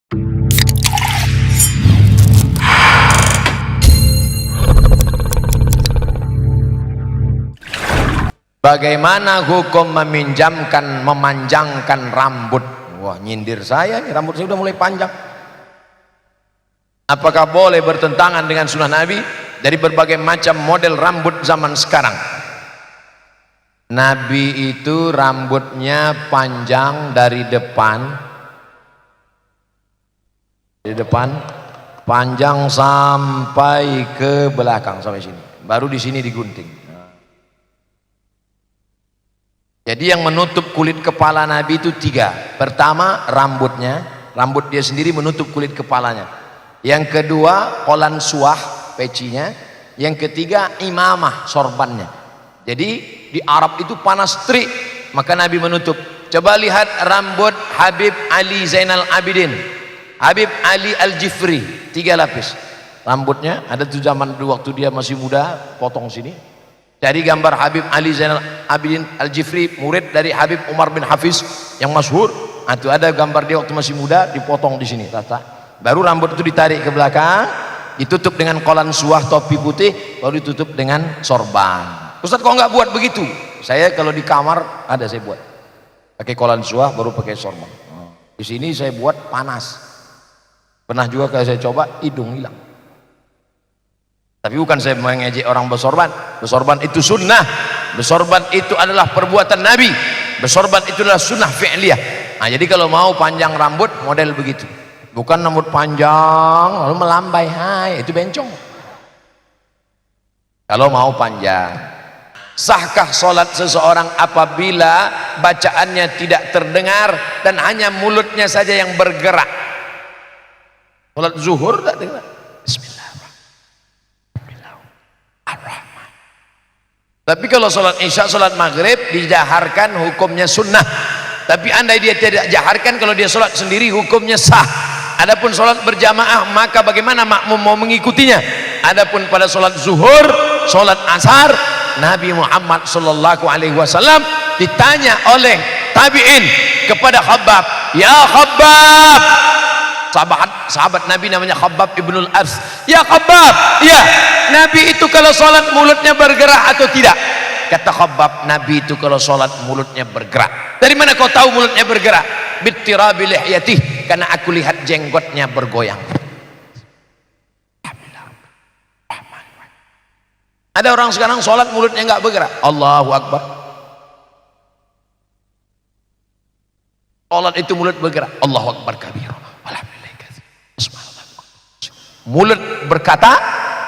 Bagaimana hukum memanjangkan rambut? Wah, nyindir saya nih, rambut saya udah mulai panjang. Apakah boleh bertentangan dengan sunnah Nabi dari berbagai macam model rambut zaman sekarang? Nabi itu rambutnya panjang dari depan, panjang sampai ke belakang, sampai sini. Baru di sini digunting. Jadi yang menutup kulit kepala Nabi itu 3. Pertama, rambutnya, rambut dia sendiri menutup kulit kepalanya. Yang kedua, kolan suah, pecinya. Yang ketiga, imamah, sorbannya. Jadi di Arab itu panas terik, maka Nabi menutup. Coba lihat rambut Habib Ali Zainal Abidin, Habib Ali Al-Jifri, 3 lapis. Rambutnya ada tuh zaman dulu waktu dia masih muda, potong sini. Dari gambar Habib Ali Zainal Abidin Al-Jifri, murid dari Habib Umar bin Hafiz yang masyhur. Itu ada gambar dia waktu masih muda, dipotong di sini rata. Baru rambut itu ditarik ke belakang, ditutup dengan kolan suah topi putih, baru ditutup dengan sorban. Ustaz kok nggak buat begitu? Saya kalau di kamar ada saya buat. Pakai kolan suah baru pakai sorban. Di sini saya buat panas. Pernah juga kalau saya coba hidung hilang. Tapi bukan saya mengejek orang bersorban. Bersorban itu sunnah. Bersorban itu adalah perbuatan Nabi. Bersorban itu adalah sunnah fi'liyah. Nah, jadi kalau mau panjang rambut model begitu. Bukan rambut panjang lalu melambai, hai, itu bencong. Kalau mau panjang. Sahkah sholat seseorang apabila bacaannya tidak terdengar dan hanya mulutnya saja yang bergerak? Sholat zuhur tak dengar. Bismillah. Tapi kalau sholat isya, sholat maghrib dijaharkan hukumnya sunnah. Tapi andai dia tidak jaharkan, kalau dia sholat sendiri hukumnya sah. Adapun sholat berjamaah maka bagaimana makmum mau mengikutinya? Adapun pada sholat zuhur, sholat asar, Nabi Muhammad sallallahu alaihi wasallam ditanya oleh tabi'in kepada Khabbab, ya Khabbab, sahabat Nabi namanya Khabbab ibnul Ars, ya Khabbab, ya Nabi itu kalau sholat mulutnya bergerak atau tidak? Kata Khabbab, Nabi itu kalau sholat mulutnya bergerak. Dari mana kau tahu mulutnya bergerak? Bittirabi lihyatih, karena aku lihat jenggotnya bergoyang. Ada orang sekarang sholat mulutnya nggak bergerak. Allahu Akbar. Sholat itu mulut bergerak. Allahu Akbar kabir. Mulut berkata,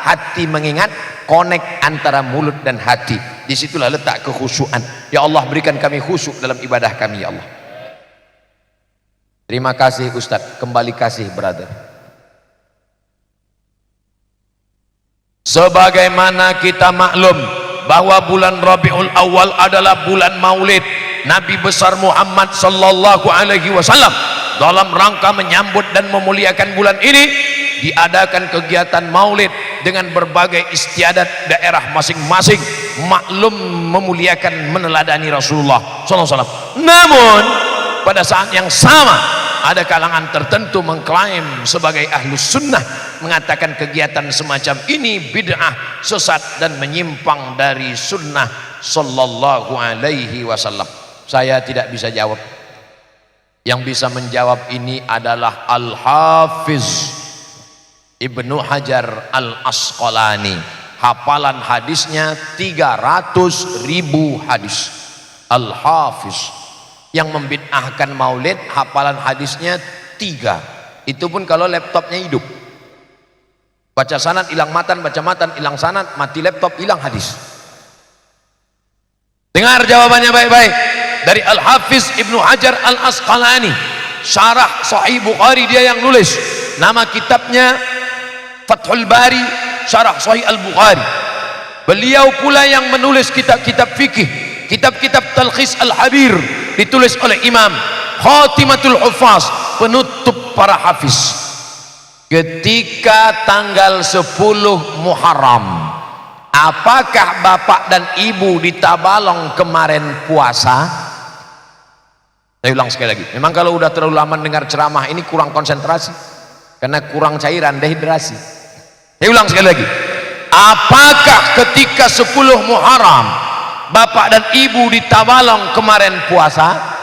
hati mengingat, connect antara mulut dan hati. Disitulah letak kekhusyuan. Ya Allah, berikan kami khusyuk dalam ibadah kami, ya Allah. Terima kasih Ustadz, kembali kasih brother. Sebagaimana kita maklum bahwa bulan Rabiul Awal adalah bulan Maulid Nabi besar Muhammad sallallahu alaihi wasallam. Dalam rangka menyambut dan memuliakan bulan ini, diadakan kegiatan maulid dengan berbagai istiadat daerah masing-masing, maklum memuliakan meneladani Rasulullah SAW. Namun pada saat yang sama ada kalangan tertentu mengklaim sebagai ahlus sunnah, mengatakan kegiatan semacam ini bid'ah, sesat dan menyimpang dari sunnah sallallahu alaihi wasallam. Saya tidak bisa jawab. Yang bisa menjawab ini adalah Al-Hafiz Ibnu Hajar Al-Asqalani. Hafalan hadisnya 300.000 hadis. Al-Hafiz yang membid'ahkan maulid, hafalan hadisnya 3. Itu pun kalau laptopnya hidup. Baca sanad hilang matan, baca matan hilang sanad, mati laptop hilang hadis. Dengar jawabannya baik-baik dari Al-Hafiz Ibnu Hajar Al-Asqalani, syarah Sahih Bukhari dia yang nulis. Nama kitabnya Fathul Bari, syarah Sahih Al-Bukhari. Beliau pula yang menulis kitab-kitab fikih, kitab-kitab Talkhis Al-Habir, ditulis oleh Imam Khatimatul Hufaz, penutup para hafiz. Ketika tanggal 10 Muharram, apakah bapak dan ibu di Tabalong kemarin puasa? Saya ulang sekali lagi, memang kalau udah terlalu lama dengar ceramah ini kurang konsentrasi karena kurang cairan, dehidrasi. Saya ulang sekali lagi, apakah ketika 10 Muharram bapak dan ibu di Tabalong kemarin puasa?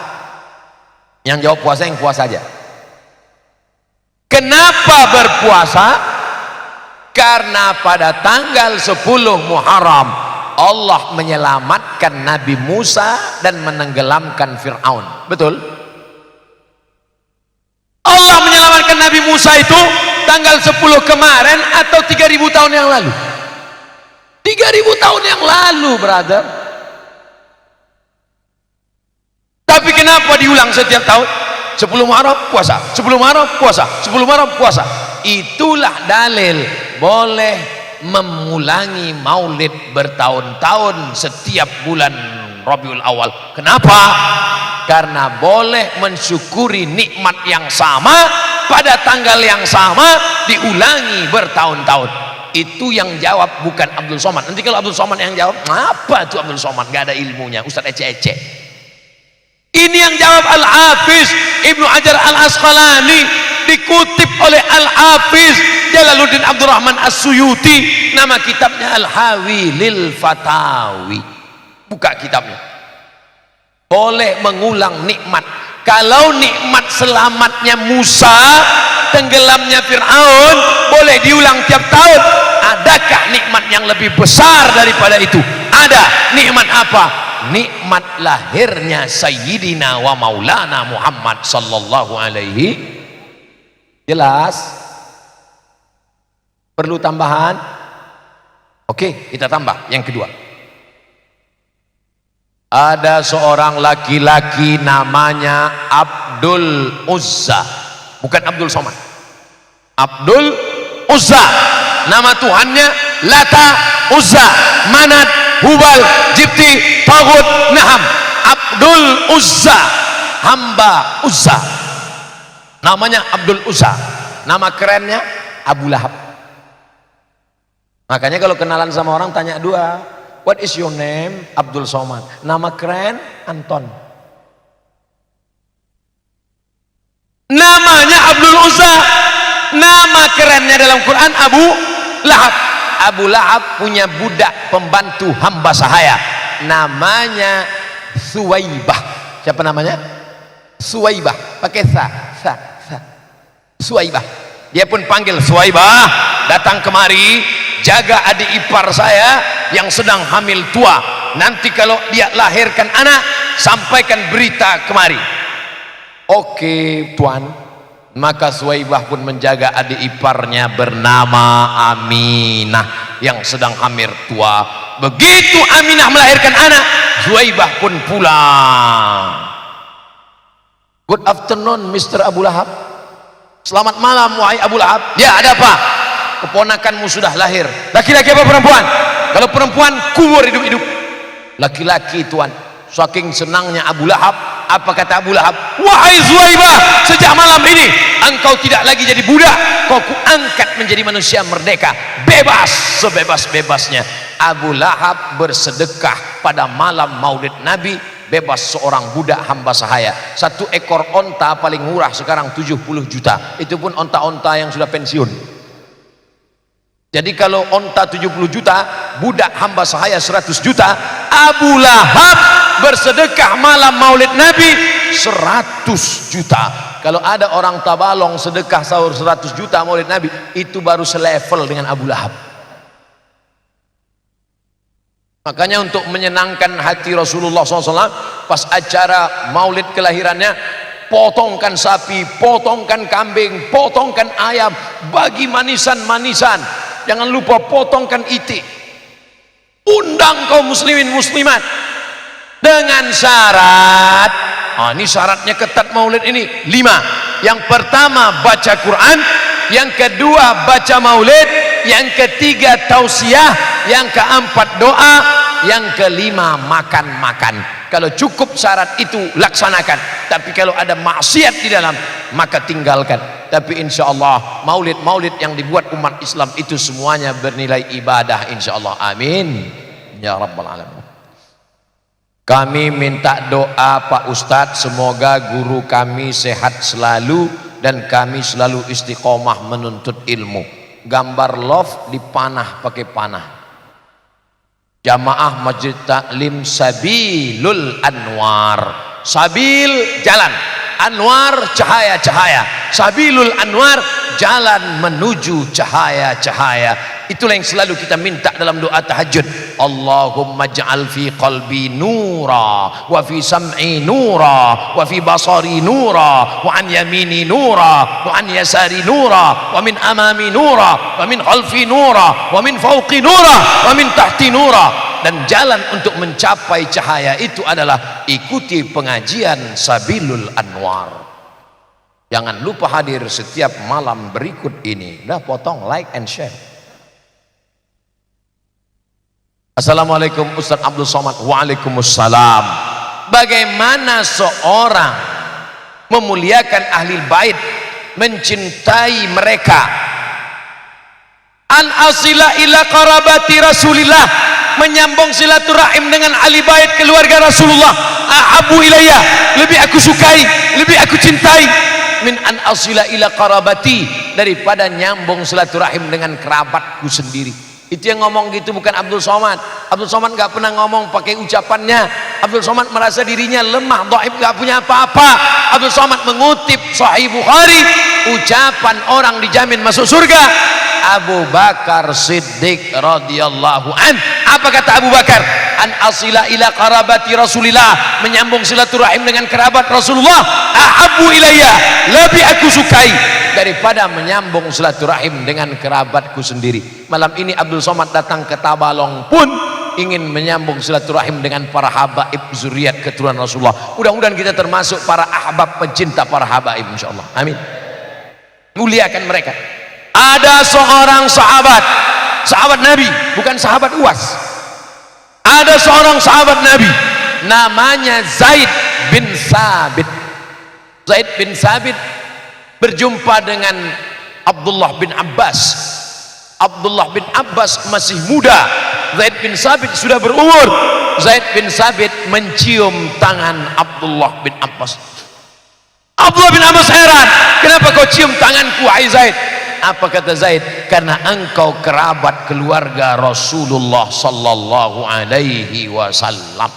Yang jawab puasa yang puasa aja. Kenapa berpuasa? Karena pada tanggal 10 Muharram Allah menyelamatkan Nabi Musa dan menenggelamkan Fir'aun. Betul? Allah menyelamatkan Nabi Musa itu tanggal 10 kemarin atau 3000 tahun yang lalu? 3000 tahun yang lalu, brother. Tapi kenapa diulang setiap tahun? 10 Muharram puasa, 10 Muharram puasa, 10 Muharram puasa. Itulah dalil boleh mengulangi maulid bertahun-tahun setiap bulan Rabiul Awal. Kenapa? Karena boleh mensyukuri nikmat yang sama pada tanggal yang sama diulangi bertahun-tahun. Itu yang jawab bukan Abdul Somad. Nanti kalau Abdul Somad yang jawab, apa itu Abdul Somad? Gak ada ilmunya, Ustaz ece-ece. Ini yang jawab Al-Hafiz Ibnu Hajar Al-Asqalani, dikutip oleh Al-Hafiz Jalaluddin Abdurrahman As-Suyuti, nama kitabnya Al-Hawi Lil Fatawi. Buka kitabnya. Boleh mengulang nikmat. Kalau nikmat selamatnya Musa, tenggelamnya Fir'aun boleh diulang tiap tahun, adakah nikmat yang lebih besar daripada itu? Ada. Nikmat apa? Nikmat lahirnya Sayyidina wa Maulana Muhammad sallallahu alaihi. Jelas? Perlu tambahan? Oke, kita tambah yang kedua. Ada seorang laki-laki namanya Abdul Uzza, bukan Abdul Somad. Abdul Uzza, nama Tuhannya Lata, Uzza, Manat, Hubal, Jibti, Taghut, Naham. Abdul Uzza, hamba Uzza. Namanya Abdul Uzza. Nama kerennya Abu Lahab. Makanya kalau kenalan sama orang tanya dua, what is your name? Abdul Somad. Nama keren Anton. Namanya Abdul Uzza. Nama kerennya dalam Quran Abu Lahab. Abu Lahab punya budak pembantu hamba sahaya, namanya Suwaibah. Siapa namanya? Suwaibah, pakai sa. Suwaibah. Dia pun panggil, Suwaibah, datang kemari, jaga adik ipar saya yang sedang hamil tua. Nanti kalau dia lahirkan anak, sampaikan berita kemari. Oke, tuan. Maka Suwaibah pun menjaga adik iparnya bernama Aminah yang sedang hamil tua. Begitu Aminah melahirkan anak, Suwaibah pun pulang. Good afternoon Mr. Abu Lahab. Selamat malam wahai Abu Lahab. Ya, ada apa? Keponakanmu sudah lahir. Laki-laki apa perempuan? Kalau perempuan, kubur hidup-hidup. Laki-laki, tuan. Saking senangnya Abu Lahab, apa kata Abu Lahab? Wahai Suwaibah, sejak malam ini engkau tidak lagi jadi budak, kau kuangkat menjadi manusia merdeka, bebas sebebas-bebasnya. Abu Lahab bersedekah pada malam maulid Nabi, bebas seorang budak hamba sahaya. 1 ekor onta paling murah sekarang 70 juta. Itu pun onta-onta yang sudah pensiun. Jadi kalau onta 70 juta, budak hamba sahaya 100 juta. Abu Lahab bersedekah malam maulid Nabi 100 juta. Kalau ada orang Tabalong sedekah sahur 100 juta maulid Nabi, itu baru selevel dengan Abu Lahab. Makanya untuk menyenangkan hati Rasulullah SAW, pas acara maulid kelahirannya, potongkan sapi, potongkan kambing, potongkan ayam, bagi manisan-manisan. Jangan lupa potongkan itik. Undang kaum muslimin muslimat dengan syarat, ini syaratnya ketat maulid ini 5. Yang pertama baca Quran, yang kedua baca maulid, yang ketiga tausiah, yang keempat doa, yang kelima makan-makan. Kalau cukup syarat itu laksanakan. Tapi kalau ada maksiat di dalam, maka tinggalkan. Tapi insya Allah maulid-maulid yang dibuat umat Islam itu semuanya bernilai ibadah insya Allah. Amin ya rabbal alamin. Kami minta doa Pak Ustadz, semoga guru kami sehat selalu dan kami selalu istiqomah menuntut ilmu. Gambar love dipanah pakai panah. Jamaah Masjid Taklim Sabilul Anwar. Sabil jalan, Anwar cahaya-cahaya. Sabilul Anwar jalan menuju cahaya-cahaya. Itulah yang selalu kita minta dalam doa tahajud. Allahumma ja'al fi qalbi nura wa fi sam'i nura wa fi basari nura wa an yamini nura wa an yasari nura wa min amami nura wa min khalfi nura wa min fawqi nura wa min tahti nura. Dan jalan untuk mencapai cahaya itu adalah ikuti pengajian Sabilul Anwar. Jangan lupa hadir setiap malam berikut ini. Dah potong, like and share. Assalamualaikum Ustaz Abdul Somad. Waalaikumsalam. Bagaimana seorang memuliakan ahli bait, mencintai mereka? An asila ila qarabati Rasulillah, menyambung silaturahim dengan ahli bait keluarga Rasulullah. Ahabu ilayya, lebih aku sukai, lebih aku cintai min an asila ila qarabati, daripada nyambung silaturahim dengan kerabatku sendiri. Itu yang ngomong gitu bukan Abdul Somad. Abdul Somad nggak pernah ngomong pakai ucapannya. Abdul Somad merasa dirinya lemah, dhaif, nggak punya apa-apa. Abdul Somad mengutip Sahih Bukhari, ucapan orang dijamin masuk surga. Abu Bakar Siddiq radhiyallahu an. Apa kata Abu Bakar? An asila ila qarabati Rasulillah, menyambung silaturahim dengan kerabat Rasulullah. Ahabu ilayya, lebih aku sukai daripada menyambung silaturahim dengan kerabatku sendiri. Malam ini Abdul Somad datang ke Tabalong pun ingin menyambung silaturahim dengan para habaib zuriat keturunan Rasulullah. Mudah-mudahan kita termasuk para ahbab, pencinta para habaib insyaallah. Amin. Muliakan mereka. Ada seorang sahabat Nabi, bukan sahabat UAS. Ada seorang sahabat Nabi namanya Zaid bin Sabit. Zaid bin Sabit berjumpa dengan Abdullah bin Abbas. Abdullah bin Abbas masih muda, Zaid bin Sabit sudah berumur. Zaid bin Sabit mencium tangan Abdullah bin Abbas. Abdullah bin Abbas heran, kenapa kau cium tanganku wahai Zaid? Apa kata Zaid? Karena engkau kerabat keluarga Rasulullah sallallahu alaihi wasallam.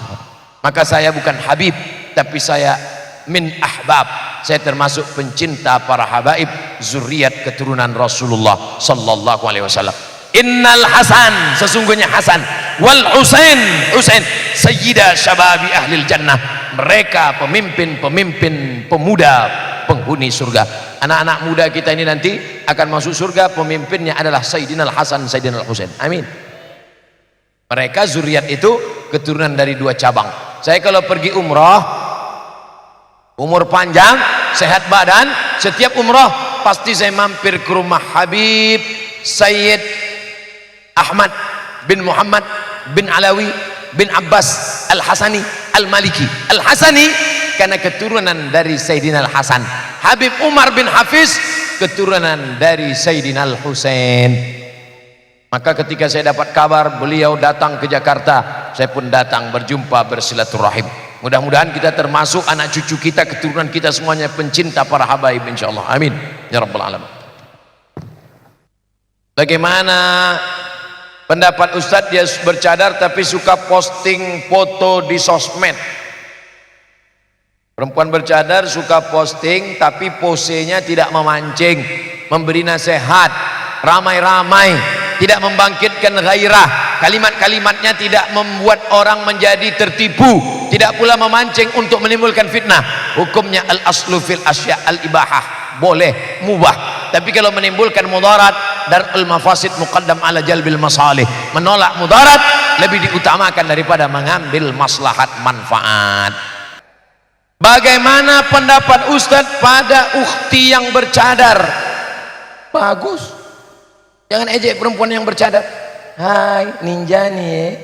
Maka saya bukan Habib, tapi saya min ahbab. Saya termasuk pencinta para habaib zuriat keturunan Rasulullah sallallahu alaihi wasallam. Innal Hasan, sesungguhnya Hasan, wal Husain sayyida syababi ahlil jannah. Mereka pemimpin pemuda penghuni surga. Anak-anak muda kita ini nanti akan masuk surga, pemimpinnya adalah Sayyidina Al-Hasan, Sayyidina Al-Husain. Amin. Mereka zuriat itu keturunan dari dua cabang. Saya kalau pergi umrah, umur panjang, sehat badan, setiap umrah pasti saya mampir ke rumah Habib Sayyid Ahmad bin Muhammad bin Alawi bin Abbas Al-Hasani Al-Maliki. Al-Hasani karena keturunan dari Sayyidina Al-Hasan. Habib Umar bin Hafiz keturunan dari Sayyidina Al-Husain. Maka ketika saya dapat kabar beliau datang ke Jakarta, saya pun datang berjumpa, bersilaturahim. Mudah-mudahan kita termasuk anak cucu kita, keturunan kita semuanya pencinta para habaib insyaallah. Amin ya rabbal alamin. Bagaimana pendapat Ustadz, dia bercadar tapi suka posting foto di sosmed? Perempuan bercadar suka posting tapi posenya tidak memancing, memberi nasihat, ramai-ramai, tidak membangkitkan gairah, kalimat-kalimatnya tidak membuat orang menjadi tertipu, tidak pula memancing untuk menimbulkan fitnah. Hukumnya al-aslu fil asya al-ibahah, boleh, mubah. Tapi kalau menimbulkan mudarat, darul mafasid muqaddam ala jalbil masalih, menolak mudarat lebih diutamakan daripada mengambil maslahat manfaat. Bagaimana pendapat Ustadz pada ukhti yang bercadar? Bagus, jangan ejek perempuan yang bercadar. Hai ninja nih,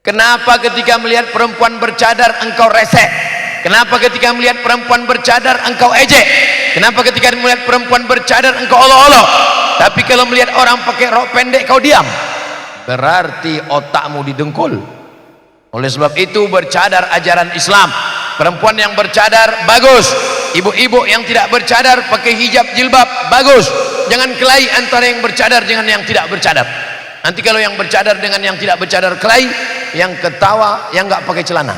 kenapa ketika melihat perempuan bercadar engkau reseh? Kenapa ketika melihat perempuan bercadar engkau ejek? Kenapa ketika melihat perempuan bercadar engkau olok-olok? Tapi kalau melihat orang pakai rok pendek kau diam? Berarti otakmu didengkul. Oleh sebab itu bercadar ajaran Islam. Perempuan yang bercadar bagus, ibu-ibu yang tidak bercadar pakai hijab jilbab bagus. Jangan kelahi antara yang bercadar dengan yang tidak bercadar. Nanti kalau yang bercadar dengan yang tidak bercadar kelahi, yang ketawa yang nggak pakai celana.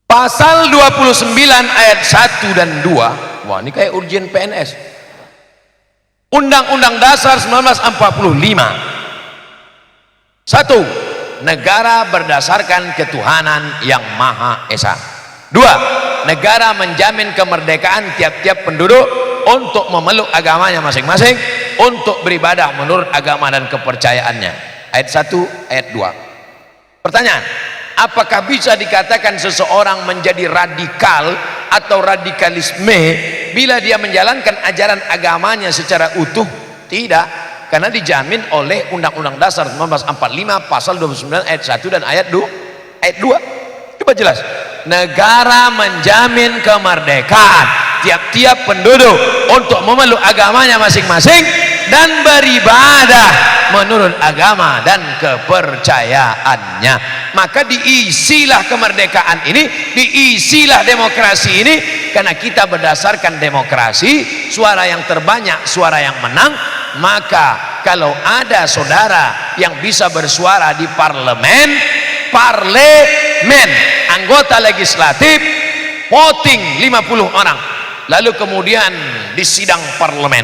Pasal 29 ayat 1 dan 2. Wah, ini kayak urgen PNS. Undang-Undang Dasar 1945. 1. Negara berdasarkan ketuhanan yang Maha Esa. 2. Negara menjamin kemerdekaan tiap-tiap penduduk untuk memeluk agamanya masing-masing, untuk beribadah menurut agama dan kepercayaannya. Ayat 1, ayat 2. Pertanyaan, apakah bisa dikatakan seseorang menjadi radikal atau radikalisme bila dia menjalankan ajaran agamanya secara utuh? Tidak, karena dijamin oleh Undang-Undang Dasar 1945 pasal 29 ayat 1 dan ayat 2. Ayat 2 coba jelas. Negara menjamin kemerdekaan tiap-tiap penduduk untuk memeluk agamanya masing-masing dan beribadah menurut agama dan kepercayaannya. Maka diisilah kemerdekaan ini, diisilah demokrasi ini, karena kita berdasarkan demokrasi, suara yang terbanyak, suara yang menang. Maka kalau ada saudara yang bisa bersuara di parlemen, anggota legislatif, voting 50 orang, lalu kemudian di sidang parlemen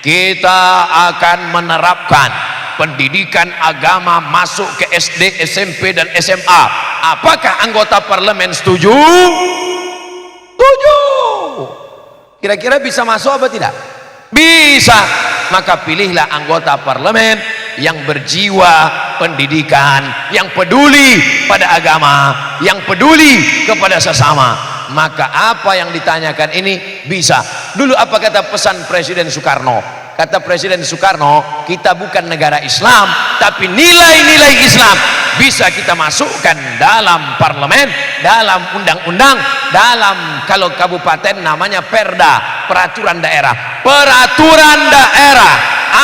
kita akan menerapkan pendidikan agama masuk ke SD, SMP dan SMA. Apakah anggota parlemen setuju? Setuju. Kira-kira bisa masuk apa tidak? Bisa. Maka pilihlah anggota parlemen yang berjiwa pendidikan, yang peduli pada agama, yang peduli kepada sesama. Maka apa yang ditanyakan ini bisa. Dulu apa kata pesan Presiden Soekarno? Kata Presiden Soekarno, kita bukan negara Islam, tapi nilai-nilai Islam bisa kita masukkan dalam parlemen, dalam undang-undang, dalam kalau kabupaten namanya perda, peraturan daerah. Peraturan daerah,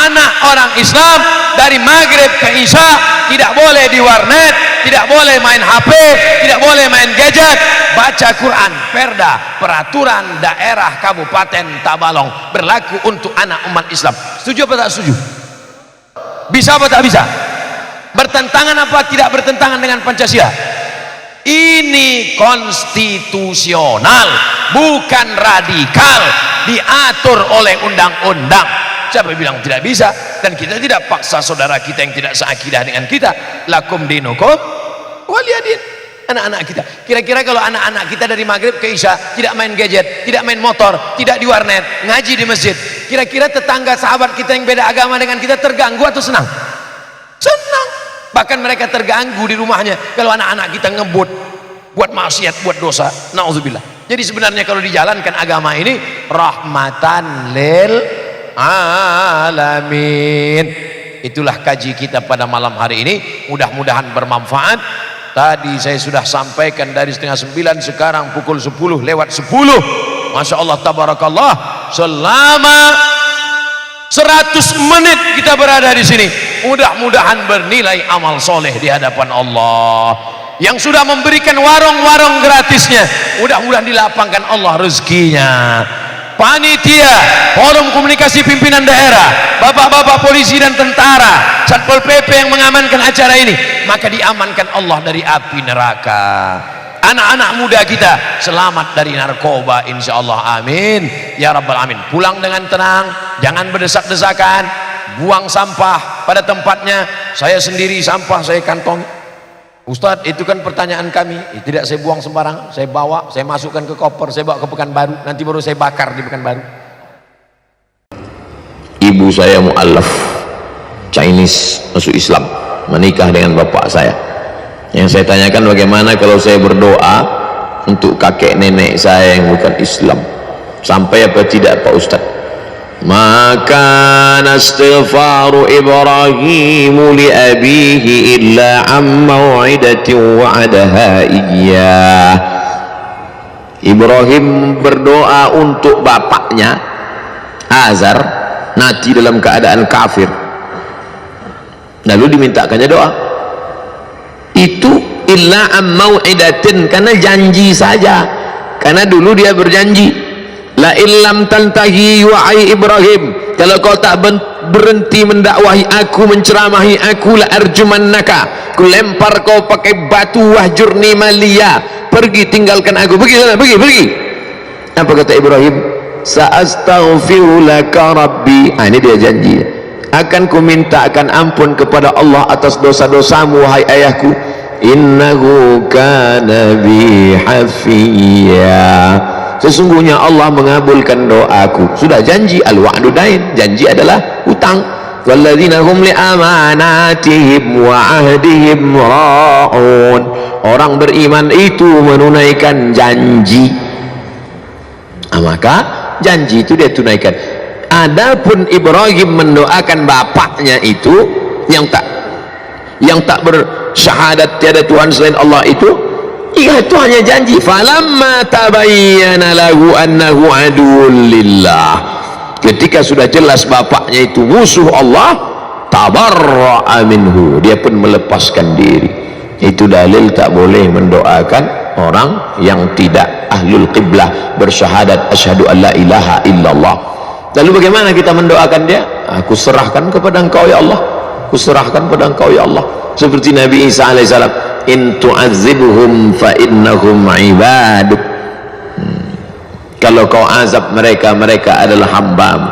anak orang Islam dari maghrib ke isya tidak boleh di warnet, tidak boleh main HP, tidak boleh main gadget, baca Quran. Perda, peraturan daerah Kabupaten Tabalong, berlaku untuk anak umat Islam. Setuju apa tak setuju? Bisa apa tak bisa? Bertentangan apa tidak bertentangan dengan Pancasila? Ini konstitusional, bukan radikal, diatur oleh undang-undang. Siapa bilang tidak bisa? Dan kita tidak paksa saudara kita yang tidak seakidah dengan kita. Lakum dinukum waliyadin. Anak-anak kita, kira-kira kalau anak-anak kita dari maghrib ke isya tidak main gadget, tidak main motor, tidak di warnet, ngaji di masjid, kira-kira tetangga sahabat kita yang beda agama dengan kita terganggu atau senang? Senang. Bahkan mereka terganggu di rumahnya kalau anak-anak kita ngebut, buat maksiat, buat dosa. Nauzubillah. Jadi sebenarnya kalau dijalankan agama ini rahmatan lil alamin. Itulah kaji kita pada malam hari ini, mudah-mudahan bermanfaat. Tadi saya sudah sampaikan dari 8:30, sekarang pukul 10:10. Masya Allah, tabarakallah, selama 100 menit kita berada di sini. Mudah-mudahan bernilai amal soleh di hadapan Allah. Yang sudah memberikan warung-warung gratisnya, mudah-mudahan dilapangkan Allah rezekinya. Panitia, forum komunikasi pimpinan daerah, bapak-bapak polisi dan tentara, Satpol PP yang mengamankan acara ini, maka diamankan Allah dari api neraka. Anak-anak muda kita selamat dari narkoba, insya Allah, amin ya rabbal alamin. Pulang dengan tenang, jangan berdesak-desakan, buang sampah pada tempatnya. Saya sendiri sampah saya kantongi. Ustadz, itu kan pertanyaan kami. Tidak saya buang sembarangan, saya bawa, saya masukkan ke koper, saya bawa ke Pekanbaru, nanti baru saya bakar di Pekanbaru. Ibu saya mu'allaf Chinese, masuk Islam, menikah dengan bapak saya. Yang saya tanyakan, bagaimana kalau saya berdoa untuk kakek nenek saya yang bukan Islam, sampai apa tidak Pak Ustadz? Maka istighfaru Ibrahim li abihi illa am mau'idatin wa'adaha iyyah. Ibrahim berdoa untuk bapaknya Azar, nanti dalam keadaan kafir, lalu dimintakannya doa. itu illa am mau'idatin, karena janji saja, karena dulu dia berjanji, la illam tantahi wahai Ibrahim, kalau kau tak berhenti mendakwahi aku, menceramahi aku, la arjumannaka, ku lempar kau pakai batu, wahjurni maliya, pergi tinggalkan aku, pergi sana, pergi. Apa kata Ibrahim? Sa'astaghfiru laka rabbi. Ini dia janji, akan ku mintakan ampun kepada Allah atas dosa-dosamu wahai ayahku, innahu kana bi hafiya, sesungguhnya Allah mengabulkan doaku. Sudah janji, al-wa'du dain, janji adalah hutang. Walladzina hum li amanatihim wa ahdihim ra'un, orang beriman itu menunaikan janji. Maka janji itu dia tunaikan. Adapun Ibrahim mendoakan bapaknya itu yang tak bersyahadat tiada Tuhan selain Allah itu hanya janji. Falamma tabayyana lahu annahu aduwwun lillah, ketika sudah jelas bapaknya itu musuh Allah, tabarra'a minhu, dia pun melepaskan diri. Itu dalil tak boleh mendoakan orang yang tidak ahlul qiblah, bersyahadat asyhadu an la ilaha illallah. Lalu bagaimana kita mendoakan dia? Aku serahkan kepada engkau ya Allah, aku serahkan kepada engkau ya Allah, seperti Nabi Isa alaihissalam, in tu'azibhum fa innahum ibaduk, kalau kau azab mereka, mereka adalah hambamu.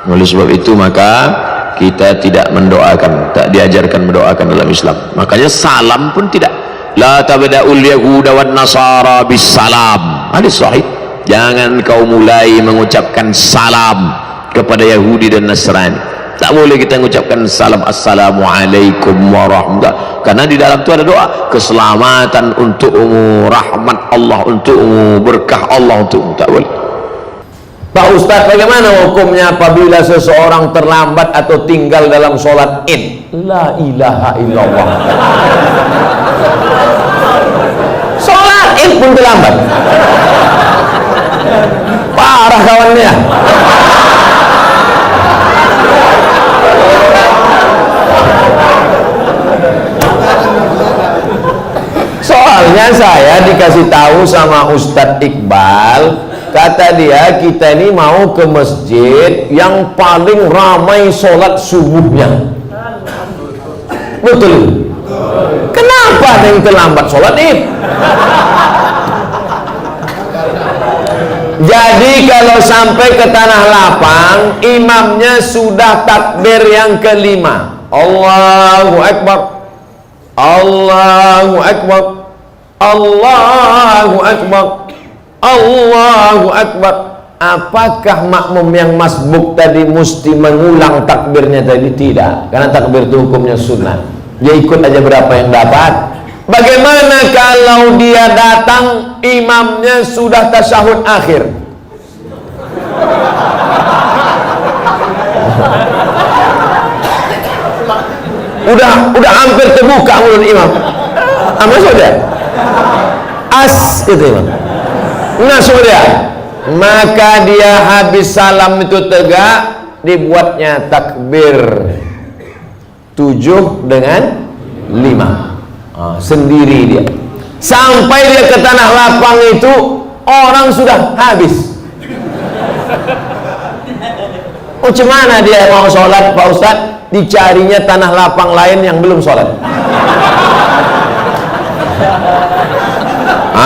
Oleh sebab itu maka kita tidak mendoakan, tak diajarkan mendoakan dalam Islam. Makanya salam pun tidak, la tabda'ul yahuda wan nasara bis salam, hadis sahih. Jangan kau mulai mengucapkan salam kepada Yahudi dan Nasrani. Tak boleh kita mengucapkan salam, assalamualaikum warahmatullahi, karena di dalam itu ada doa keselamatan untukmu, rahmat Allah untukmu, berkah Allah untukmu. Tak boleh. Pak Ustadz, bagaimana hukumnya apabila seseorang terlambat atau tinggal dalam sholat id? La ilaha illallah. Sholat id pun terlambat, parah kawannya. Soalnya saya dikasih tahu sama Ustadz Iqbal, kata dia, kita ini mau ke masjid yang paling ramai sholat subuhnya. Betul? Kenapa ada yang terlambat sholat id? Jadi kalau sampai ke tanah lapang, imamnya sudah takbir yang kelima, Allahu Akbar, Allahu Akbar, Allahu Akbar, Allahu Akbar. Apakah makmum yang masbuk tadi mesti mengulang takbirnya tadi? Tidak, karena takbir itu hukumnya sunnah, dia ikut aja berapa yang dapat. Bagaimana kalau dia datang imamnya sudah tasyahud akhir? Udah hampir terbuka mulut imam, apa sudah as gitu imam. Nah sudah, maka dia habis salam itu tegak, dibuatnya takbir 7 dengan 5. Sendiri dia, sampai dia ke tanah lapang itu orang sudah habis. Macam mana dia mau sholat Pak Ustadz? Dicarinya tanah lapang lain yang belum sholat.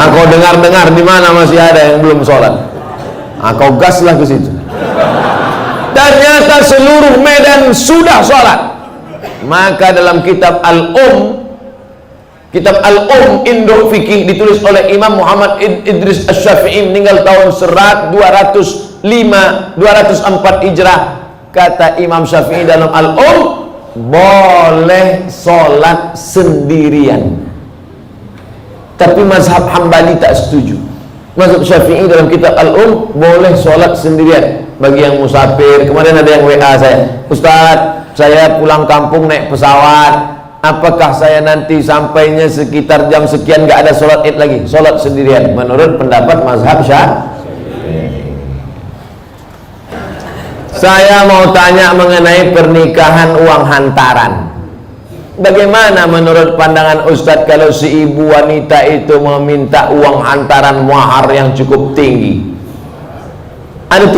Kau dengar-dengar di mana masih ada yang belum sholat, kau gaslah ke situ. Ternyata seluruh Medan sudah sholat. Maka dalam kitab Al-Um Indo Fikih, ditulis oleh Imam Muhammad Idris Asy-Syafi'i, meninggal tahun 204 Hijrah. Kata Imam Syafi'i dalam Al-Um, boleh sholat sendirian. Tapi mazhab Hambali tak setuju. Mazhab Syafi'i dalam kitab Al-Um boleh sholat sendirian bagi yang musafir. Kemarin ada yang WA saya, Ustaz, saya pulang kampung naik pesawat, apakah saya nanti sampainya sekitar jam sekian gak ada sholat id lagi? Sholat sendirian menurut pendapat mazhab Syafi'i. Saya mau tanya mengenai pernikahan uang hantaran. Bagaimana menurut pandangan Ustadz kalau si ibu wanita itu meminta uang hantaran mahar yang cukup tinggi? Ada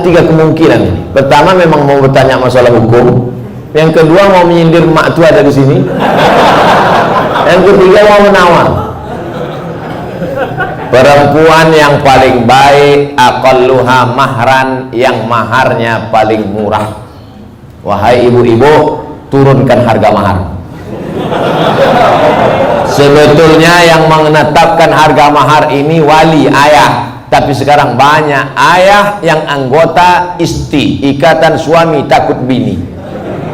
tiga kemungkinan. Pertama, memang mau bertanya masalah hukum. Yang kedua, mau menyindir mak tua dari sini. Yang ketiga, mau menawar. Perempuan yang paling baik aqalluha mahran, yang maharnya paling murah. Wahai ibu-ibu, turunkan harga mahar. Sebetulnya yang menetapkan harga mahar ini wali, ayah. Tapi sekarang banyak ayah yang anggota isti, ikatan suami takut bini.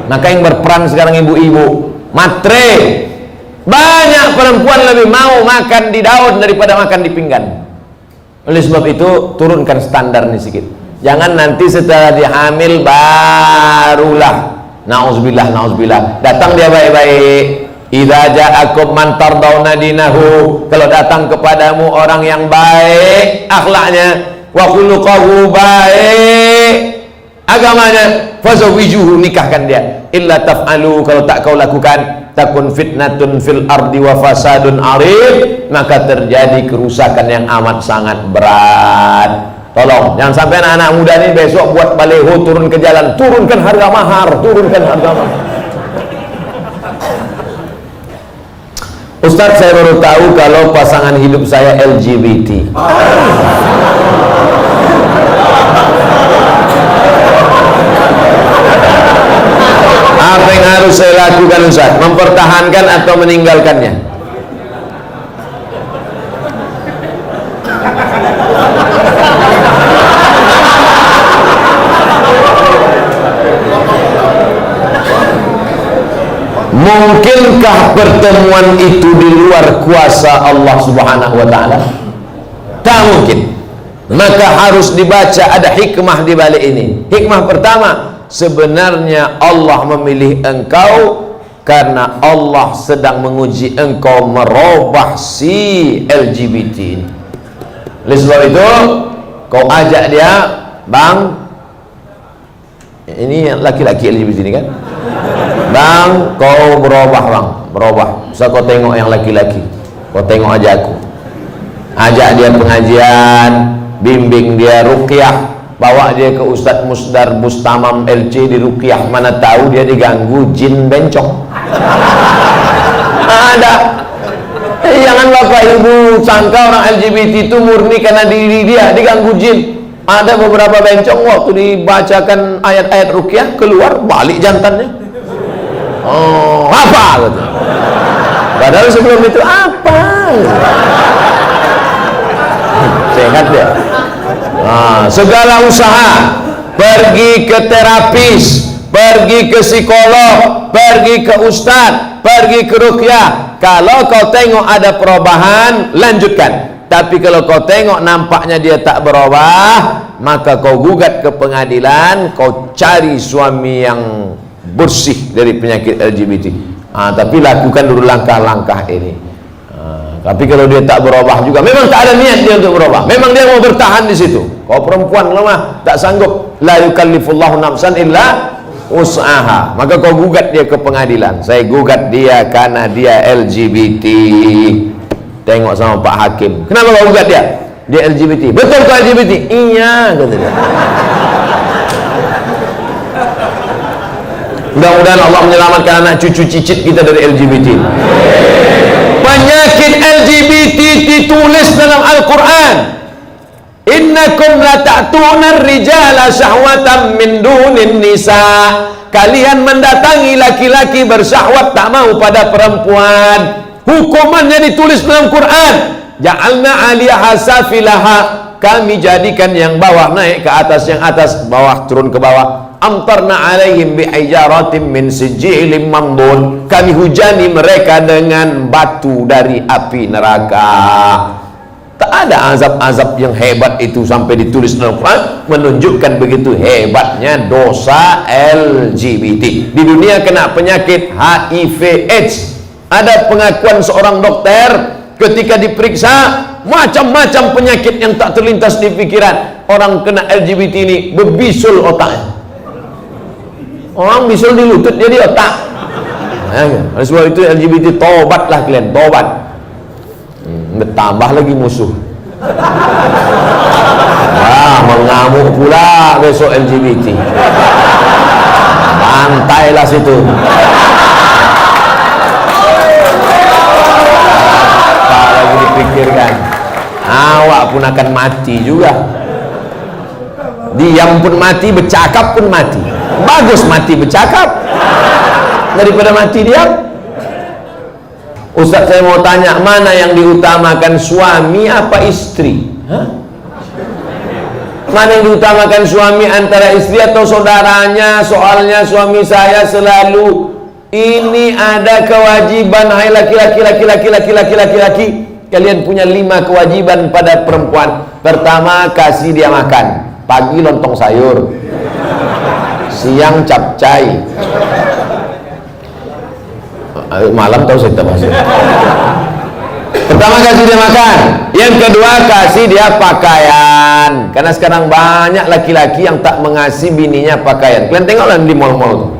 Maka yang berperan sekarang ibu-ibu, matre. Banyak perempuan lebih mau makan di daun daripada makan di pinggan. Oleh sebab itu, turunkan standar ini sedikit. Jangan nanti setelah dihamil barulah na'udzubillah datang dia baik-baik. Idza ja'akum man tardawna dinahu, kalau datang kepadamu orang yang baik akhlaknya, wa khuluquhu, baik agamanya, fazawwijuhu, nikahkan dia. Illa taf'alu, kalau tak kau lakukan, takun fitnatun fil ardi wa fasadun arif, maka terjadi kerusakan yang amat sangat berat. Tolong jangan sampai anak-anak muda ini besok buat baleho turun ke jalan, turunkan harga mahar, turunkan harga mahar. Ustadz, saya baru tahu kalau pasangan hidup saya LGBT. Apa yang harus saya lakukan Ustadz? Mempertahankan atau meninggalkannya? Mungkinkah pertemuan itu di luar kuasa Allah Subhanahu wa ta'ala? Tak mungkin. Maka harus dibaca, ada hikmah di balik ini. Hikmah pertama, sebenarnya Allah memilih engkau karena Allah sedang menguji engkau merubah si LGBT ini. Oleh sebab itu, kau ajak dia, bang, ini laki-laki LGBT ini kan, bang, kau berubah bang, berubah. Bisa kau tengok yang laki-laki, kau tengok aja aku. Ajak dia pengajian, bimbing dia ruqyah, bawa dia ke Ustadz Musdar Bustamam LC di ruqyah. Mana tahu dia diganggu jin bencong. Ada. Jangan bapak ibu sangka orang LGBT itu murni karena diri dia diganggu jin. Ada beberapa bencong waktu dibacakan ayat-ayat ruqyah keluar balik jantannya. Oh, apa gitu. Padahal sebelum itu apa? Sehat dia. Nah, segala usaha, pergi ke terapis, pergi ke psikolog, pergi ke ustadz, pergi ke ruqyah. Kalau kau tengok ada perubahan, lanjutkan. Tapi kalau kau tengok nampaknya dia tak berubah, maka kau gugat ke pengadilan, kau cari suami yang bersih dari penyakit LGBT. Tapi lakukan dulu langkah-langkah ini. Tapi kalau dia tak berubah juga, memang tak ada niat dia untuk berubah, memang dia mau bertahan di situ. Kau perempuan lemah, tak sanggup, la yukallifullahu nafsan illa wus'aha, maka kau gugat dia ke pengadilan. Saya gugat dia karena dia LGBT. Tengok sama Pak Hakim, kenapa kau gugat dia? Dia LGBT. Betul kau LGBT? Iya, kata dia. Mudah-mudahan Allah menyelamatkan anak cucu cicit kita dari LGBT. Penyakit LGBT ditulis dalam Al-Quran. Innakum la ta'tuna ar-rijala syahwatan min dunin nisa. Kalian mendatangi laki-laki bersahwat tak mau pada perempuan. Hukumannya ditulis dalam Quran. Ja'alna 'aliyaha safilaha. Kami jadikan yang bawah naik ke atas, yang atas bawah turun ke bawah. Amtarna alaihim bihijaratin min sijilin mandun. Kami hujani mereka dengan batu dari api neraka. Tak ada azab-azab yang hebat itu sampai ditulis dalam Quran, menunjukkan begitu hebatnya dosa LGBT. Di dunia kena penyakit HIV AIDS. Ada pengakuan seorang dokter ketika diperiksa, macam-macam penyakit yang tak terlintas di pikiran. Orang kena LGBT ini berbisul otaknya. Orang bisul di lutut, dia di otak. Oleh sebab itu LGBT tobatlah kalian, tobat. Bertambah lagi musuh. Mengamuk pula besok LGBT. Bantailah situ. Apa lagi dipikirkan? Awak pun akan mati juga. Diam pun mati, bercakap pun mati. Bagus mati bercakap daripada mati diam. Ustaz, saya mau tanya, mana yang diutamakan, suami apa istri? Mana yang diutamakan, suami antara istri atau saudaranya? Soalnya suami saya selalu ini ada kewajiban, hai laki-laki, kalian punya 5 kewajiban pada perempuan. Pertama, kasih dia makan. Pagi lontong sayur, siang capcay, malam tahu saya bahasa. Pertama, kasih dia makan. Yang kedua, kasih dia pakaian. Karena sekarang banyak laki-laki yang tak mengasihi bininya pakaian. Kalian tengoklah di mall-mall tuh,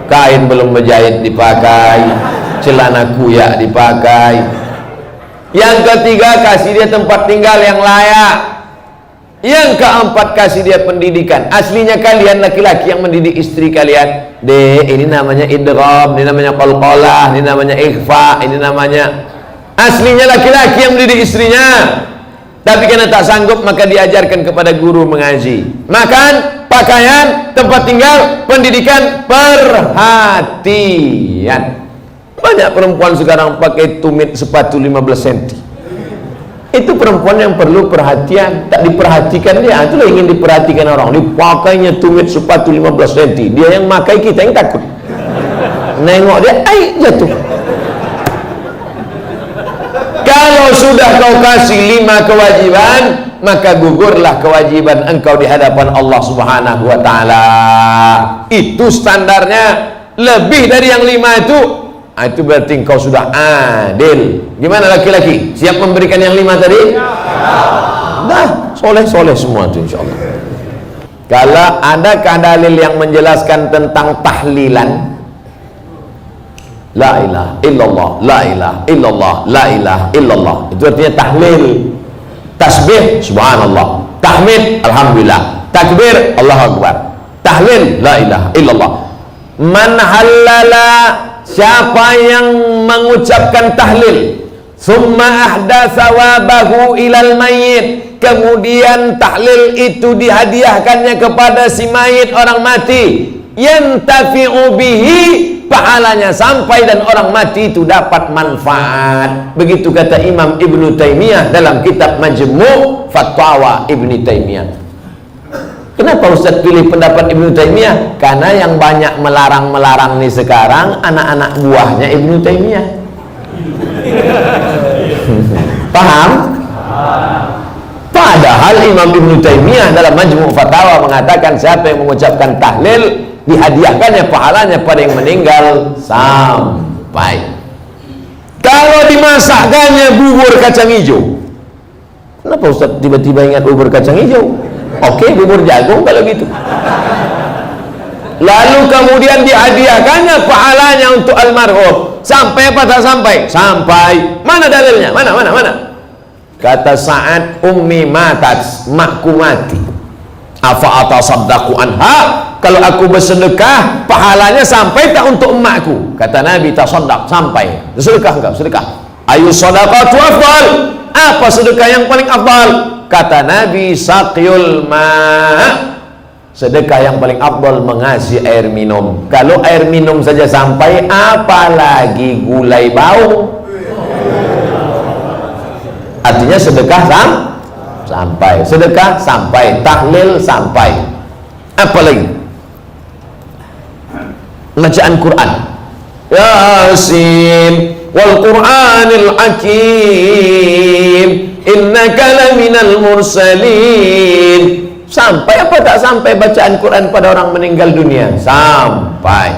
kain belum berjahit dipakai, celana kuyak dipakai. Yang ketiga, kasih dia tempat tinggal yang layak. Yang keempat, kasih dia pendidikan. Aslinya kalian laki-laki yang mendidik istri kalian, dek, ini namanya idgham, ini namanya qalqalah, ini namanya ikhfa, ini namanya. Aslinya laki-laki yang mendidik istrinya, tapi karena tak sanggup maka diajarkan kepada guru mengaji. Makan, pakaian, tempat tinggal, pendidikan, perhatian. Banyak perempuan sekarang pakai tumit sepatu 15 cm. Itu perempuan yang perlu perhatian, tak diperhatikan dia. Itulah ingin diperhatikan orang. Dipakainya tumit sepatu 15 cm. Dia yang makai, kita yang takut. Nengok dia, jatuh. Kalau sudah kau kasih 5 kewajiban, maka gugurlah kewajiban engkau di hadapan Allah Subhanahu wa ta'ala. Itu standarnya. Lebih dari yang 5 itu berarti engkau sudah adil. Gimana laki-laki? Siap memberikan yang 5 tadi? Dah, soleh-soleh semua itu insyaAllah. Kalau adakah dalil yang menjelaskan tentang tahlilan? La ilaha illallah, la ilaha illallah, la ilaha illallah. Itu artinya tahlil. Tasbih, subhanallah. Tahmid, alhamdulillah. Takbir, Allahu akbar. Tahlil, la ilaha illallah. Man halala, siapa yang mengucapkan tahlil, summa ahda sawabahu ilal mayyit, kemudian tahlil itu dihadiahkannya kepada si mayit, orang mati, yantafi'u bihi, pahalanya sampai dan orang mati itu dapat manfaat. Begitu kata Imam Ibnu Taimiyah dalam kitab Majmu' Fatwa Ibnu Taimiyah. Kenapa Ustaz pilih pendapat Ibnu Taimiyah? Karena yang banyak melarang-melarang nih sekarang anak-anak buahnya Ibnu Taimiyah. Paham? Padahal Imam Ibnu Taimiyah dalam Majmu' Fatawa mengatakan siapa yang mengucapkan tahlil dihadiahkannya pahalanya pada yang meninggal sampai. Kalau dimasakkannya bubur kacang hijau, kenapa Ustaz tiba-tiba ingat bubur kacang hijau? Oke, bubur jagung kalau gitu. Lalu kemudian dihadiahkannya pahalanya untuk almarhum. Sampai apa tak sampai? Sampai. Mana dalilnya? Mana? Kata Sa'ad, ummi matat, makku mati. Afa atasaddaqu anha, kalau aku bersedekah pahalanya sampai tak untuk emakku? Kata Nabi, tasaddaq, sampai. Sedekah enggak? Sedekah. Ayu sadaqatu afdal, apa sedekah yang paling afdal? Kata Nabi, saqyul ma', sedekah yang paling afdal mengasih air minum. Kalau air minum saja sampai, apalagi gulai bau. Artinya sedekah sampai, sedekah sampai, tahlil sampai. Apa lagi? Bacaan Quran. Yasin wal Qur'anil Hakim, innaka laminal mursalin. Sampai apa tak sampai bacaan Quran pada orang meninggal dunia? Sampai.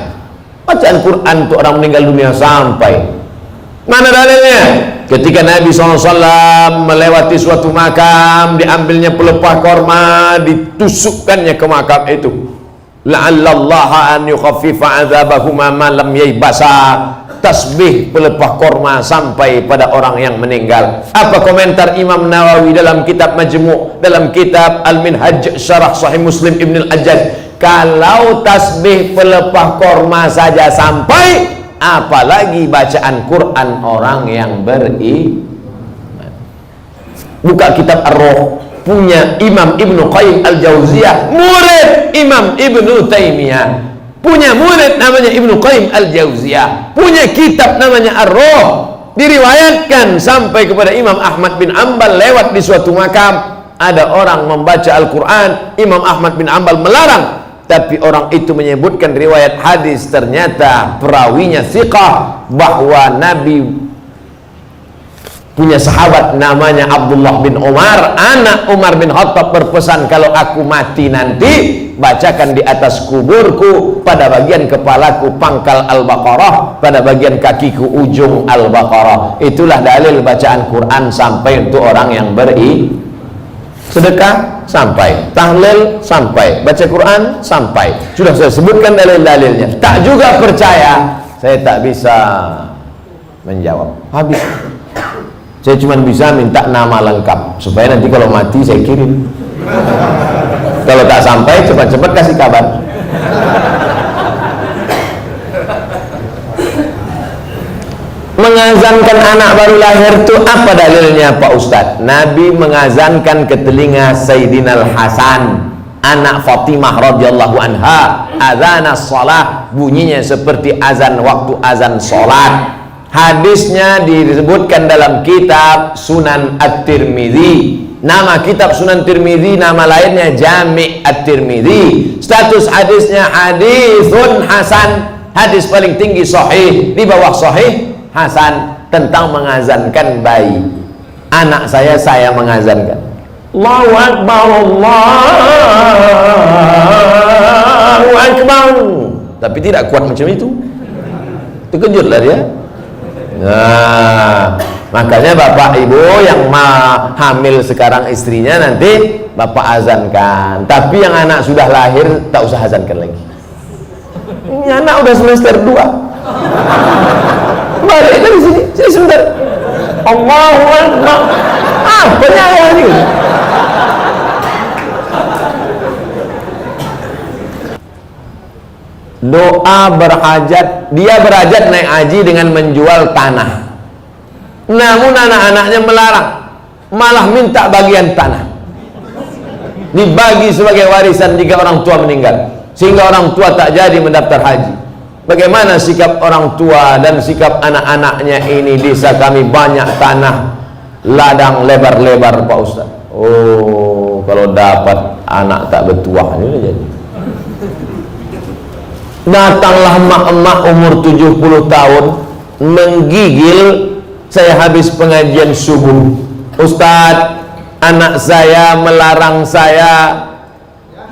Bacaan Quran untuk orang meninggal dunia sampai. Mana dalilnya? Ketika Nabi SAW melewati suatu makam, diambilnya pelepah korma, ditusukkannya ke makam itu. la'allallaha an yukhaffifa 'adzabahuma ma lam yaybasa. Tasbih pelepah korma sampai pada orang yang meninggal. Apa komentar Imam Nawawi dalam kitab Majmu', dalam kitab Al-Minhaj Syarah Sahih Muslim Ibn Al-Ajjaj? Kalau tasbih pelepah korma saja sampai, apalagi bacaan Quran orang yang beriman. Buka kitab Ar-Ruh punya Imam Ibnu Qayyim Al-Jauziyah, murid Imam Ibnu Taimiyah, punya murid namanya Ibnu Qayyim Al-Jauziyah, punya kitab namanya Ar-Ruh. Diriwayatkan sampai kepada Imam Ahmad bin Ambal lewat di suatu makam, ada orang membaca Al-Quran, Imam Ahmad bin Ambal melarang, tapi orang itu menyebutkan riwayat hadis, ternyata perawinya thiqah, bahwa Nabi punya sahabat namanya Abdullah bin Umar, anak Umar bin Khattab, berpesan, kalau aku mati nanti, bacakan di atas kuburku, pada bagian kepalaku pangkal Al-Baqarah, pada bagian kakiku ujung Al-Baqarah. Itulah dalil bacaan Quran sampai untuk orang yang sedekah sampai, tahlil sampai, baca Quran sampai. Sudah saya sebutkan dalil-dalilnya. Tak juga percaya, saya tak bisa menjawab. Habis. Saya cuma bisa minta nama lengkap supaya nanti kalau mati saya kirim. Kalau tak sampai, cepat-cepat kasih kabar. Mengazankan anak baru lahir itu apa dalilnya Pak Ustadz? Nabi mengazankan ke telinga Sayyidina Al-Hasan, anak Fatimah radhiyallahu anha, adzana shalah, bunyinya seperti azan waktu azan salat. Hadisnya disebutkan dalam kitab Sunan At-Tirmidzi. Nama kitab Sunan Tirmidzi, nama lainnya Jami' At-Tirmidzi. Status hadisnya hadisun hasan, hadis paling tinggi sahih, di bawah sahih hasan, tentang mengazankan bayi. Anak saya mengazankan, Allahu Akbar, Allahu Akbar, tapi tidak kuat macam itu. Terkejutlah dia. Nah, makanya bapak ibu yang hamil sekarang istrinya, nanti bapak azankan. Tapi yang anak sudah lahir tak usah azankan lagi. Ini anak udah semester 2. Balik dari sini, saya sebentar. Allahu Akbar. Penyayang ini. Doa berhajat, dia berhajat naik haji dengan menjual tanah, namun anak-anaknya melarang, malah minta bagian tanah dibagi sebagai warisan jika orang tua meninggal, sehingga orang tua tak jadi mendaftar haji. Bagaimana sikap orang tua dan sikap anak-anaknya ini? Desa kami banyak tanah ladang lebar-lebar Pak Ustaz. Oh, kalau dapat anak tak bertuah ini jadi. Datanglah emak-emak umur 70 tahun menggigil. Saya habis pengajian subuh, Ustadz, anak saya melarang saya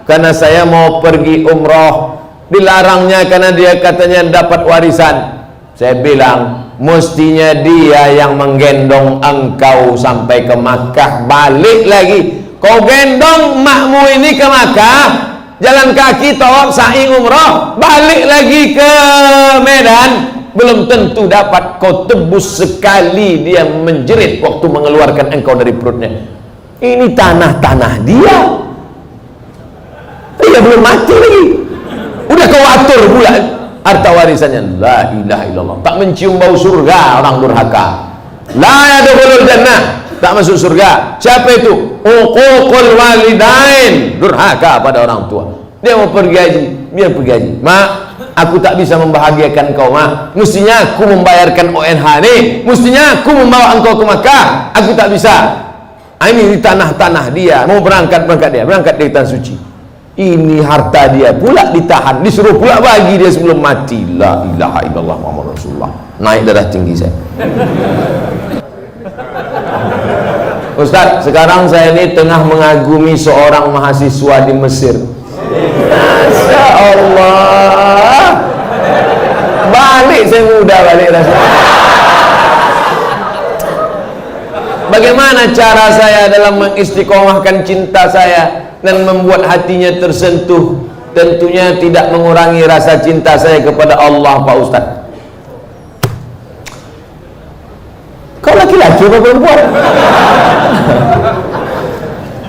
karena saya mau pergi umroh. Dilarangnya karena dia katanya dapat warisan. Saya bilang, mestinya dia yang menggendong engkau sampai ke Makkah, balik lagi. Kau gendong makmu ini ke Makkah, jalan kaki, tawaf, sa'i, umroh, balik lagi ke Medan, belum tentu dapat. Kau tebus sekali dia menjerit waktu mengeluarkan engkau dari perutnya. Ini tanah-tanah dia. Dia belum mati lagi, udah kau atur pula harta warisannya. La ilaha illallah. Tak mencium bau surga orang durhaka. La yadkhulul jannah, tak masuk surga. Siapa itu? Uququl walidain, durhaka pada orang tua. Dia mau pergi haji, biar pergi haji. Mak, aku tak bisa membahagiakan kau, Mak. Mestinya aku membayarkan ONH nih, mestinya aku membawa engkau ke Makkah. Aku tak bisa. Ini di tanah-tanah dia. Mau berangkat dia, berangkat dari tanah suci. Ini harta dia pula ditahan, disuruh pula bagi dia sebelum mati. La ilaha illallah Muhammad Rasulullah. Naik darah tinggi saya. Ustaz, sekarang saya ini tengah mengagumi seorang mahasiswa di Mesir. Masya Allah, balik saya muda, balik rasanya. Bagaimana cara saya dalam mengistiqomahkan cinta saya dan membuat hatinya tersentuh tentunya tidak mengurangi rasa cinta saya kepada Allah, Pak Ustaz. Kau laki-laki apa perempuan?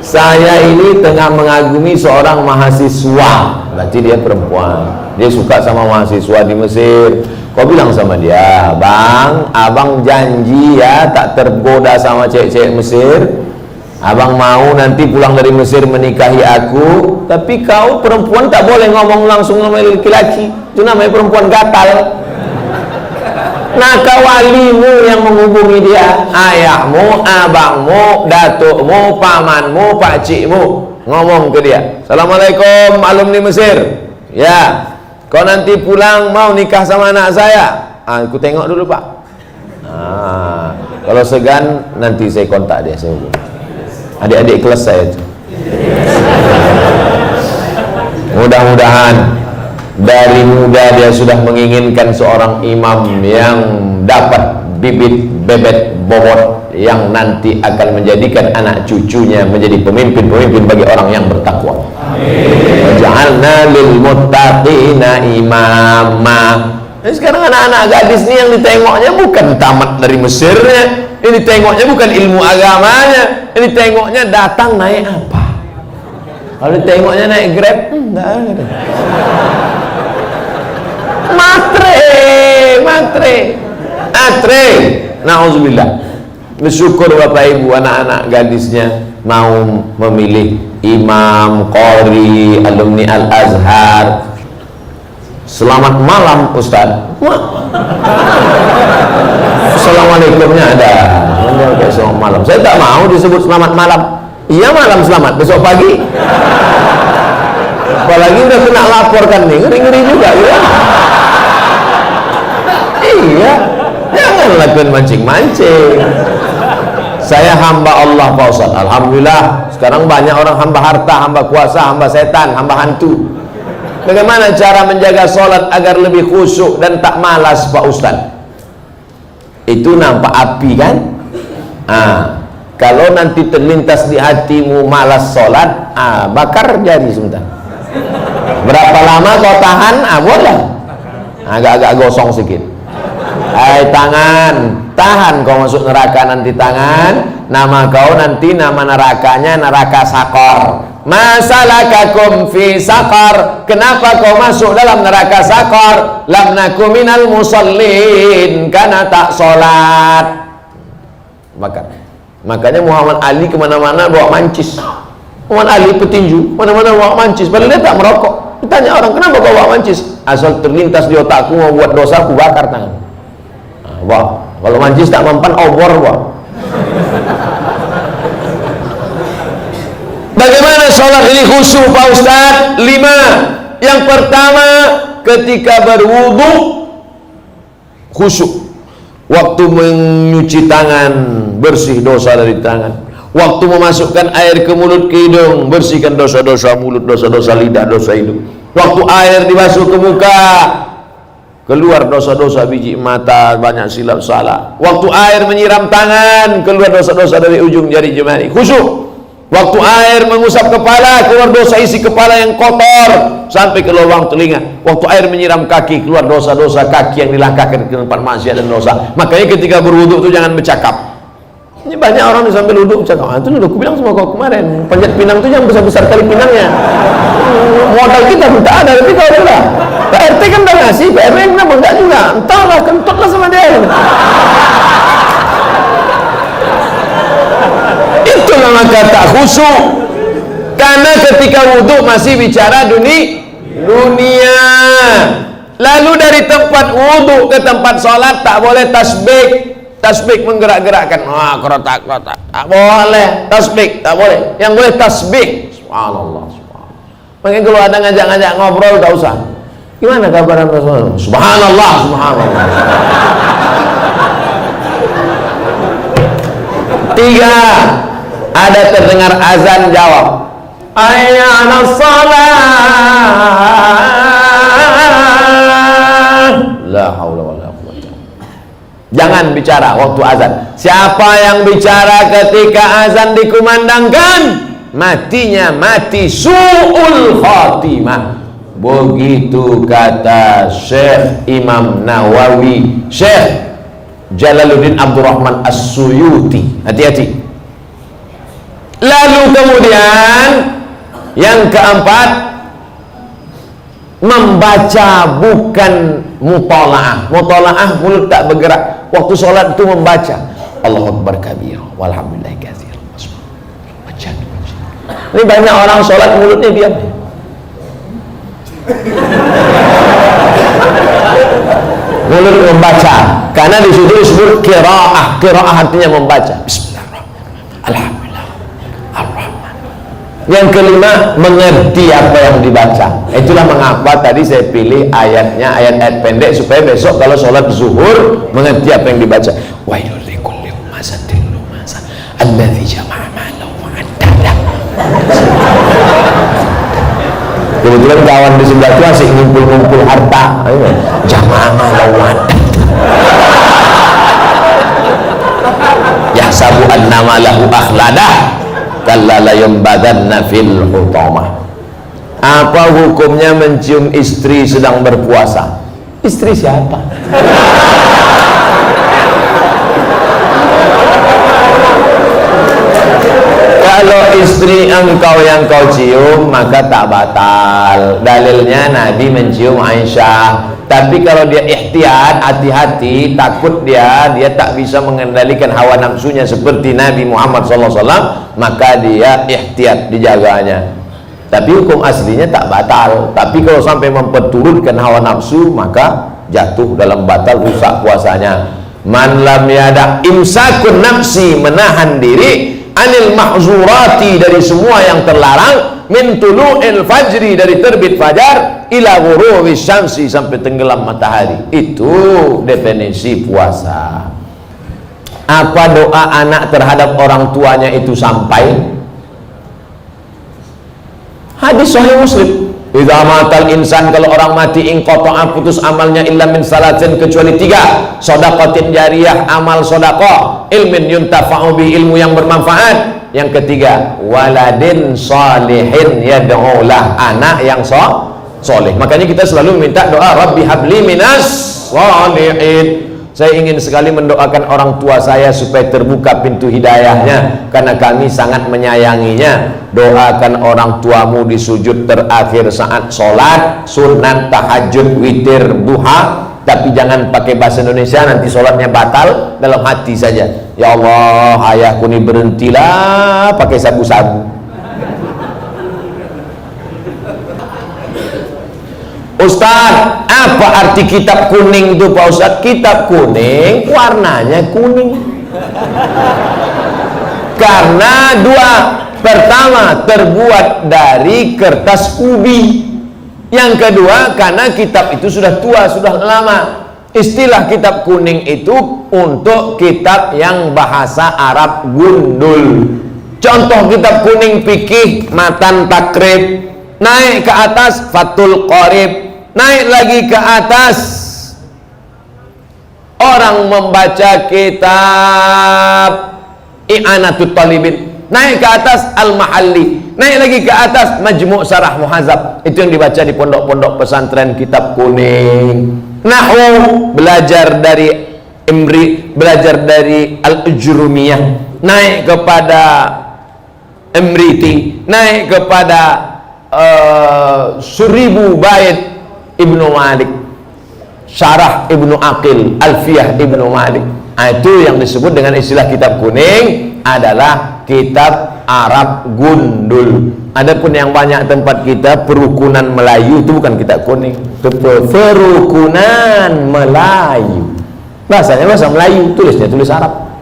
Saya ini tengah mengagumi seorang mahasiswa, berarti dia perempuan. Dia suka sama mahasiswa di Mesir. Kau bilang sama dia, bang, abang janji ya tak tergoda sama cewek-cewek Mesir. Abang mau nanti pulang dari Mesir menikahi aku. Tapi kau perempuan tak boleh ngomong langsung sama laki-laki. Itu namanya perempuan gatal. Nah, kau walimu yang menghubungi dia, ayahmu, abangmu, datukmu, pamanmu, pakcikmu, ngomong ke dia, Assalamualaikum alumni Mesir. Ya, kau nanti pulang mau nikah sama anak saya. Aku tengok dulu, Pak. Kalau segan nanti saya kontak dia, saya hubungi. Adik-adik kelas saya itu. Mudah-mudahan dari muda dia sudah menginginkan seorang imam yang dapat bibit bebet bobot yang nanti akan menjadikan anak cucunya menjadi pemimpin-pemimpin bagi orang yang bertakwa. Ja'alna lil muttaqina imama. Nah, sekarang anak-anak gadis ini yang ditengoknya bukan tamat dari Mesirnya, ini tengoknya bukan ilmu agamanya, ini tengoknya datang naik apa. Kalau ditengoknya naik Grab, enggak ada. Matre, na'udzubillah. Bersyukur Bapak Ibu, anak-anak gadisnya mau memilih imam, qori, alumni Al-Azhar. Selamat malam Ustaz. Assalamualaikumnya ada. Selamat malam. Saya tak mau disebut selamat malam. Iya malam selamat, besok pagi. Apalagi udah kena laporkan nih, ngeri-ngeri juga ya. Iya, jangan lakukan mancing-mancing. Saya hamba Allah, Pak Ustaz. Alhamdulillah, sekarang banyak orang hamba harta, hamba kuasa, hamba setan, hamba hantu. Bagaimana cara menjaga sholat agar lebih khusyuk dan tak malas, Pak Ustaz? Itu nampak api kan? Kalau nanti terlintas di hatimu malas sholat, bakar jari sebentar. Berapa lama kau tahan? Boleh. Agak-agak gosong sedikit. Hai tangan, tahan kau masuk neraka nanti tangan. Nama kau nanti nama nerakanya neraka sakor. Masalakakum fi sakor. Kenapa kau masuk dalam neraka sakor? Lam nakum minal musallin, karena tak sholat. Makanya Muhammad Ali kemana-mana bawa mancis. Muhammad Ali petinju, mana-mana bawa mancis. Padahal dia tak merokok. Ditanya orang, kenapa kau bawa mancis? Asal terlintas di otakku mau buat dosa, aku bakar tangan. Wah, kalau mancis tak mempan obor, wah. Bagaimana sholat ini khusyuk, Pak Ustaz? 5. Yang pertama, ketika berwudu khusyuk. Waktu menyuci tangan, bersih dosa dari tangan. Waktu memasukkan air ke mulut, ke hidung, bersihkan dosa-dosa mulut, dosa-dosa lidah, dosa hidung. Waktu air dibasuh ke muka, keluar dosa-dosa biji mata, banyak silap salah. Waktu air menyiram tangan, keluar dosa-dosa dari ujung jari jemari. Khusyuk. Waktu air mengusap kepala, keluar dosa isi kepala yang kotor sampai ke lubang telinga. Waktu air menyiram kaki, keluar dosa-dosa kaki yang dilangkahkan ke tempat maksiat dan dosa. Makanya ketika berwudu itu jangan bercakap. Ini banyak orang yang sambil wudhu bercakap. Itu udah aku bilang sama kau kemarin, panjat pinang itu yang besar-besar kali pinangnya. Modal kita pun tak ada, tapi kau udah. Pak RT kan udah ngasih, Pak RW kenapa enggak juga? Entahlah, kentutlah sama dia. Itulah maka tak khusyuk. Karena ketika wudhu masih bicara dunia. Lalu dari tempat wudhu ke tempat sholat tak boleh tasbih. Tasbih menggerak-gerakkan. Kerotak. Tak boleh. Tasbih tak boleh. Yang boleh tasbih. Subhanallah. Makanya kalau ada ngajak-ngajak ngobrol tak usah. Gimana kabar Rasulullah? Subhanallah. Tiga, ada terdengar azan, jawab hayya 'alas shalah. La haula wala quwwata. Jangan bicara waktu azan. Siapa yang bicara ketika azan dikumandangkan, matinya mati su'ul khatimah. Begitu kata Syekh Imam Nawawi, Syekh Jalaluddin Abdurrahman As-Suyuti. Hati-hati. Lalu kemudian yang keempat, membaca bukan mutalaah. Mutalaah mulut tak bergerak. Waktu sholat itu membaca Allahu Akbar kabira walhamdulillahi katsira. Baca. Ini banyak orang sholat mulutnya diam. Mulut membaca, karena di situ disebut qiraah. Qiraah artinya membaca. Bismillahirrahmanirrahim. Alhamdulillah. Ar-Rahman. Yang kelima, mengerti apa yang dibaca. Itulah mengapa tadi saya pilih ayatnya, ayat-ayat pendek, supaya besok kalau sholat zuhur mengerti apa yang dibaca. Wailul likulli humazatin lumazah alladzi jama'a malahu wa addadah. Kebetulan kawan di sebelah itu asik ngumpul-ngumpul harta. Jama'a malahu wa addadah. Yahsabu annama lahu akhladah kalla la yumbadanna fil hutamah. Apa hukumnya mencium istri sedang berpuasa? Istri siapa? Kalau istri engkau yang kau cium maka tak batal. Dalilnya Nabi mencium Aisyah. Tapi kalau dia ihtiyat, hati-hati, takut dia tak bisa mengendalikan hawa nafsunya seperti Nabi Muhammad SAW, maka dia ihtiyat, dijaganya. Tapi hukum aslinya tak batal. Tapi kalau sampai memperturutkan hawa nafsu, maka jatuh dalam batal, rusak puasanya. Man lam yada imsakun nafsi, menahan diri, anil mahzurati, dari semua yang terlarang, min tulu'il fajri, dari terbit fajar, ila ghurubi syamsi, sampai tenggelam matahari. Itu definisi puasa. Apa doa anak terhadap orang tuanya itu sampai? Hadis sahih Muslim. Idza matal insan, kalau orang mati, inqata'a, putus amalnya, illa min salatin, kecuali 3. Shadaqatin jariyah, amal sedekah, ilmin yuntafa'u bi, ilmu yang bermanfaat. Yang ketiga, waladin salihin yad'ulah, anak yang soleh. Makanya kita selalu minta doa, Rabbi habli minas salihin. Saya ingin sekali mendoakan orang tua saya supaya terbuka pintu hidayahnya, karena kami sangat menyayanginya. Doakan orang tuamu di sujud terakhir saat sholat, sunat, tahajud, witir, duha. Tapi jangan pakai bahasa Indonesia, nanti sholatnya batal. Dalam hati saja, ya Allah, ayahku ini berhentilah pakai sabu-sabu. Ustaz, apa arti kitab kuning itu Pak Ustaz? Kitab kuning warnanya kuning karena dua. Pertama, terbuat dari kertas ubi. Yang kedua, karena kitab itu sudah tua, sudah lama. Istilah kitab kuning itu untuk kitab yang bahasa Arab gundul. Contoh kitab kuning fikih, Matan Takrib. Naik ke atas Fathul Qorib. Naik lagi ke atas, orang membaca kitab I'anatul Talibin. Naik ke atas Al-Mahalli. Naik lagi ke atas Majmu' Syarah Muhadzab. Itu yang dibaca di pondok-pondok pesantren kitab kuning. Nahwu belajar dari Imri, belajar dari Al-Ujrumiyah. Naik kepada Imriti, naik kepada Seribu Bait Ibnu Malik, Syarah Ibnu Aqil, Alfiyah Ibnu Malik. Itu yang disebut dengan istilah kitab kuning adalah kitab Arab gundul. Adapun yang banyak tempat kita perukunan Melayu, itu bukan kitab kuning, itu perukunan Melayu. Bahasanya bahasa Melayu, tulisnya tulis Arab.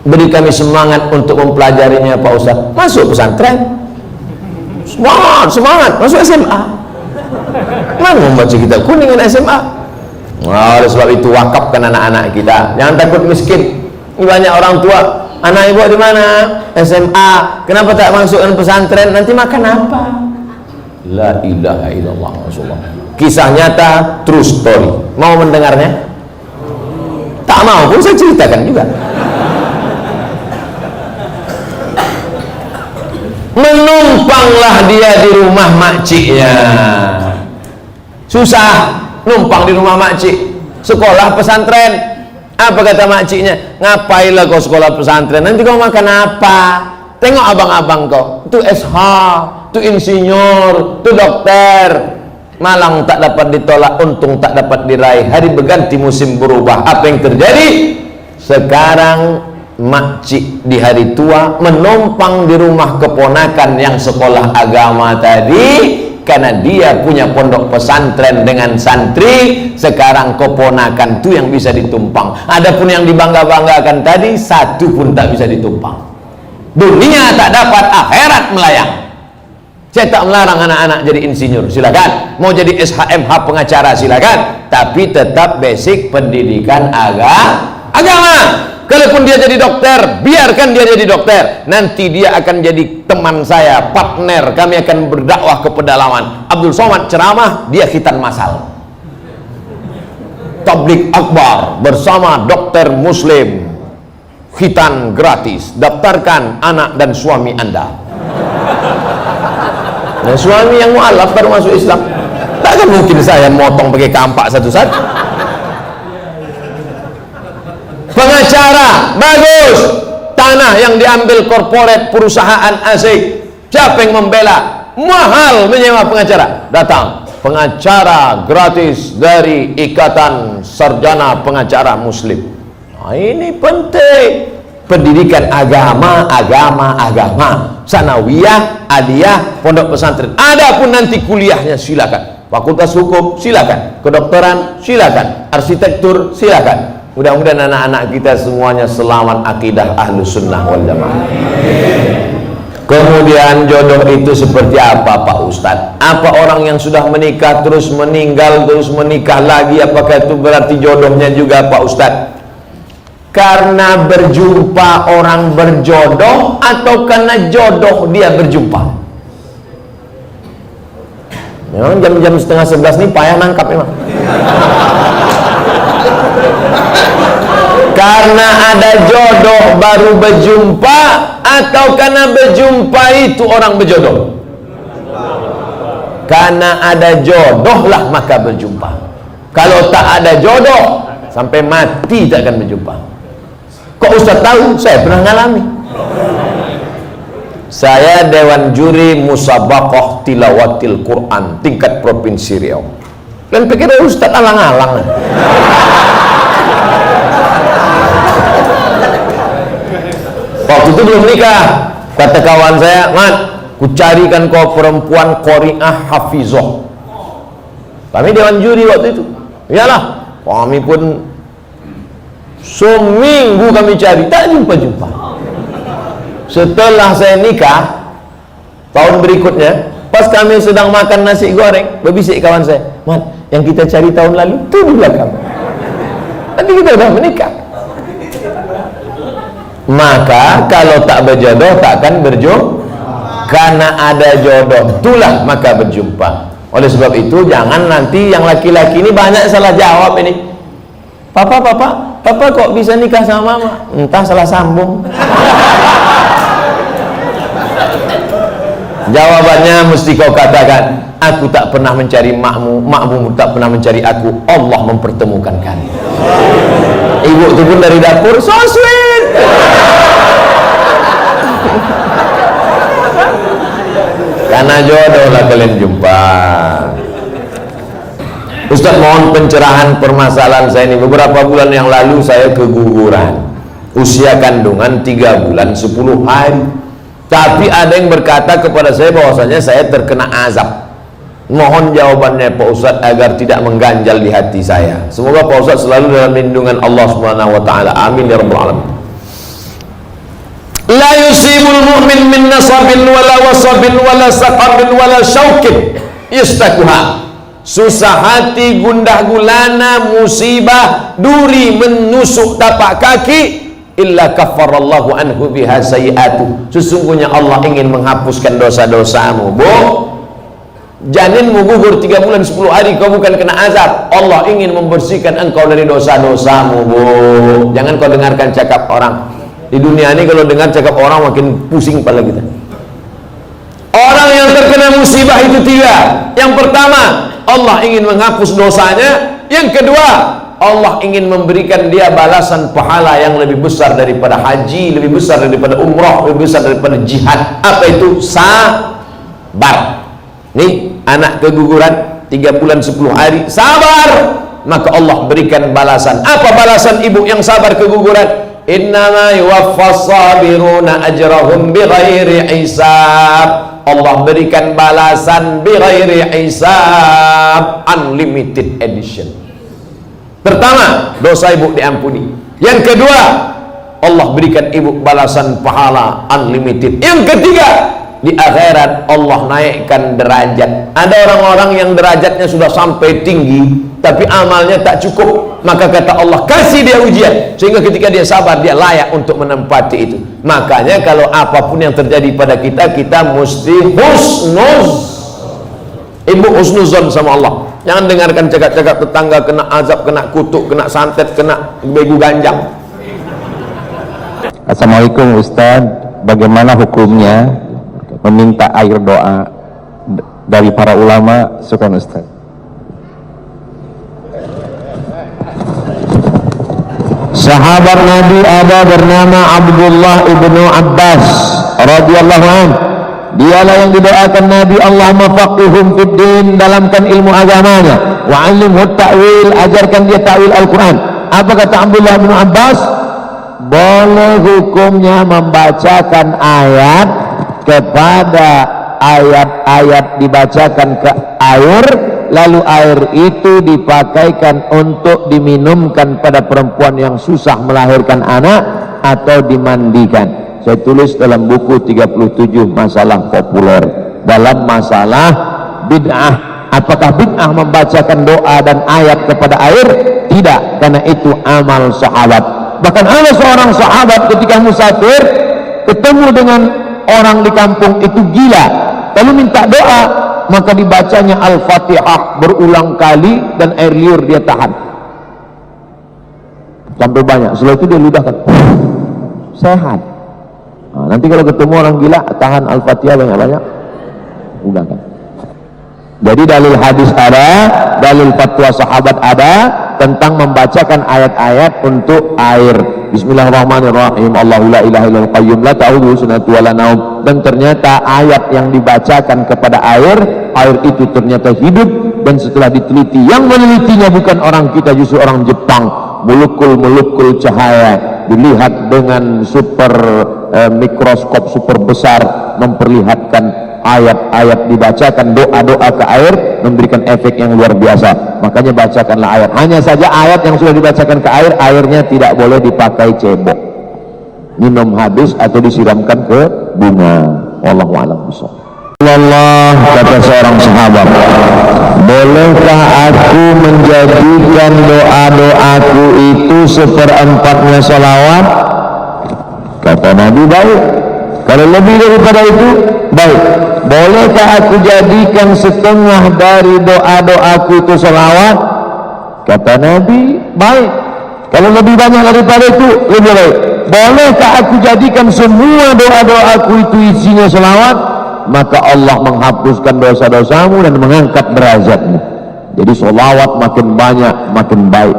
Beri kami semangat untuk mempelajarinya Pak Ustaz. Masuk pesantren, semangat, masuk SMA. Mana membaca kitab kuning dengan SMA? Oleh sebab itu wakafkan anak-anak kita. Jangan takut miskin. Ini banyak orang tua, anak ibu di mana? SMA. Kenapa tak masukkan pesantren? Nanti makan apa? La ilaha illallah Rasulullah. Kisah nyata, true story. Mau mendengarnya? Tak mau pun saya ceritakan juga. menumpanglah dia di rumah makciknya. Susah numpang di rumah makcik. Sekolah pesantren, apa kata makciknya? Ngapailah kau sekolah pesantren, nanti kau makan apa? Tengok abang-abang kau, itu SH, itu insinyur, itu dokter. Malang tak dapat ditolak, untung tak dapat diraih. Hari berganti musim berubah. Apa yang terjadi? Sekarang makcik di hari tua menumpang di rumah keponakan yang sekolah agama tadi, karena dia punya pondok pesantren dengan santri. Sekarang keponakan itu yang bisa ditumpang. Adapun yang dibangga-banggakan tadi, satu pun tak bisa ditumpang. Dunia tak dapat, akhirat melayang. Saya tak melarang anak-anak jadi insinyur, silakan. Mau jadi SHMH pengacara, silakan. Tapi tetap basic pendidikan agama. Kalaupun dia jadi dokter, biarkan dia jadi dokter. Nanti dia akan jadi teman saya, partner. Kami akan berdakwah ke pedalaman. Abdul Somad ceramah, dia khitan masal. Tabligh akbar bersama dokter muslim. Khitan gratis. Daftarkan anak dan suami Anda. Dan suami yang mualaf baru masuk Islam. Takkan mungkin saya motong pakai kampak satu-satu. Pengacara bagus, tanah yang diambil korporat perusahaan asing, siapa yang membela? Mahal menyewa pengacara. Datang pengacara gratis dari Ikatan Sarjana Pengacara Muslim. Nah, ini penting. Pendidikan agama, sanawiyah, aliyah, pondok pesantren. Adapun nanti kuliahnya silakan. Fakultas hukum silakan, kedokteran silakan, arsitektur silakan. Mudah-mudahan anak-anak kita semuanya selamat akidah Ahlus Sunnah wal Jamaah. Kemudian jodoh itu seperti apa Pak Ustadz? Apa orang yang sudah menikah terus meninggal terus menikah lagi, apakah itu berarti jodohnya juga Pak Ustadz? Karena berjumpa orang berjodoh atau karena jodoh dia berjumpa? Memang jam-jam setengah 11 nih payah nangkap memang. Karena ada jodoh baru berjumpa atau karena berjumpa itu orang berjodoh? Karena ada jodoh lah maka berjumpa. Kalau tak ada jodoh sampai mati tak akan berjumpa. Kok Ustaz tahu? Saya pernah ngalami. Saya Dewan Juri Musabaqah Tilawatil Quran tingkat Provinsi Riau. Dan pikir Ustaz alang-alang. Waktu itu belum nikah, kata kawan saya, Mat, ku carikan kau perempuan qori'ah hafizah. Kami Dewan Juri waktu itu. Iyalah, kami pun seminggu kami cari, tak jumpa-jumpa. Setelah saya nikah tahun berikutnya, pas kami sedang makan nasi goreng, berbisik kawan saya, Mat, yang kita cari tahun lalu itu di belakang. Tapi kita sudah menikah. Maka kalau tak berjodoh takkan berjodoh. Karena ada jodoh itulah maka berjumpa. Oleh sebab itu jangan nanti yang laki-laki ini banyak salah jawab ini. Papa kok bisa nikah sama mama? Entah salah sambung. Jawabannya mesti kau katakan, aku tak pernah mencari makmu, makmu tak pernah mencari aku, Allah mempertemukan kami. Ibu itu pun dari dapur, so sweet. Karena jodoh lah kalian jumpa. Ustaz mohon pencerahan permasalahan saya ini. Beberapa bulan yang lalu saya keguguran, usia kandungan 3 bulan 10 hari. Tapi ada yang berkata kepada saya bahwasanya saya terkena azab. Mohon jawabannya Pak Ustaz agar tidak mengganjal di hati saya. Semoga Pak Ustaz selalu dalam lindungan Allah Subhanahu wa taala. Amin ya rabbal alamin. La yusibul mu'min min nasabin wala wasabin wala saqabin wala syaukin yastakuha. Susah hati, gundah gulana, musibah, duri menusuk tapak kaki, illa kaffarallahu anhu biha sayi'atu. Sesungguhnya Allah ingin menghapuskan dosa-dosamu. Bu, janinmu gugur 3 bulan 10 hari, kau bukan kena azab. Allah ingin membersihkan engkau dari dosa-dosamu. Bu, jangan kau dengarkan cakap orang. Di dunia ini kalau dengar cakap orang makin pusing kepala kita. yang terkena musibah itu tiga. Yang pertama, Allah ingin menghapus dosanya. Yang kedua, Allah ingin memberikan dia balasan pahala yang lebih besar daripada haji, lebih besar daripada umrah, lebih besar daripada jihad. Apa itu? Sabar. Nih, anak keguguran 3 bulan 10 hari, sabar, maka Allah berikan balasan. Apa balasan ibu yang sabar keguguran? Innama yuwaffas sabiruna ajrahum bighairi hisab. Allah berikan balasan bighairi hisab, unlimited edition. Pertama, dosa ibu diampuni. Yang kedua, Allah berikan ibu balasan pahala unlimited. Yang ketiga, di akhirat Allah naikkan derajat. Ada orang-orang yang derajatnya sudah sampai tinggi, tapi amalnya tak cukup. Maka kata Allah, kasih dia ujian, sehingga ketika dia sabar, dia layak untuk menempati itu. Makanya kalau apapun yang terjadi pada kita, kita mesti husnuzon sama Allah. Jangan dengarkan cakap-cakap tetangga kena azab, kena kutuk, kena santet, kena begu ganjang. Assalamualaikum Ustaz, bagaimana hukumnya meminta air doa dari para ulama? Syukran Ustaz. Sahabat Nabi ada bernama Abdullah ibnu Abbas radhiyallahu anhu. Dialah yang didoakan Nabi, Allahumma faqihhum fid din, dalamkan ilmu agamanya, wa 'allimhu ta'wil, ajarkan dia ta'wil Al-Qur'an. Apa kata Abdullah bin Abbas? Boleh hukumnya membacakan ayat kepada ayat-ayat dibacakan ke air, lalu air itu dipakaikan untuk diminumkan pada perempuan yang susah melahirkan anak atau dimandikan. Saya tulis dalam buku 37 masalah populer. Dalam masalah bid'ah, apakah bid'ah membacakan doa dan ayat kepada air? Tidak, karena itu amal sahabat. Bahkan ada seorang sahabat ketika musafir ketemu dengan orang di kampung itu gila, lalu minta doa, maka dibacanya Al-Fatihah berulang kali dan air liur dia tahan sampai banyak. Setelah itu dia ludahkan, sehat. Nah, nanti kalau ketemu orang gila, tahan Al-Fatihah banyak-banyak, udah kan. Jadi dalil hadis ada, dalil fatwa sahabat ada tentang membacakan ayat-ayat untuk air. Bismillahirrahmanirrahim. Allahu la ilaha illal qayyum la ta'khudhuhu sinatun wa la naum. Dan ternyata ayat yang dibacakan kepada air itu ternyata hidup. Dan setelah diteliti, yang menelitinya bukan orang kita, justru orang Jepang. Molekul cahaya dilihat dengan super mikroskop super besar, memperlihatkan ayat-ayat dibacakan, doa-doa ke air memberikan efek yang luar biasa. Makanya bacakanlah ayat. Hanya saja ayat yang sudah dibacakan ke air, airnya tidak boleh dipakai cebok, minum habis atau disiramkan ke bunga. Wallahu a'lam bishawab. Allah, kata seorang sahabat, bolehkah aku menjadikan doa-doaku itu seperempatnya salawat? Kata Nabi, baik. Kalau lebih daripada itu, baik. Bolehkah aku jadikan setengah dari doa-doaku itu salawat? Kata Nabi, baik. Kalau lebih banyak daripada itu, lebih baik. Bolehkah aku jadikan semua doa-doaku itu isinya salawat? Maka Allah menghapuskan dosa-dosamu dan mengangkat derajatmu. Jadi salawat makin banyak makin baik.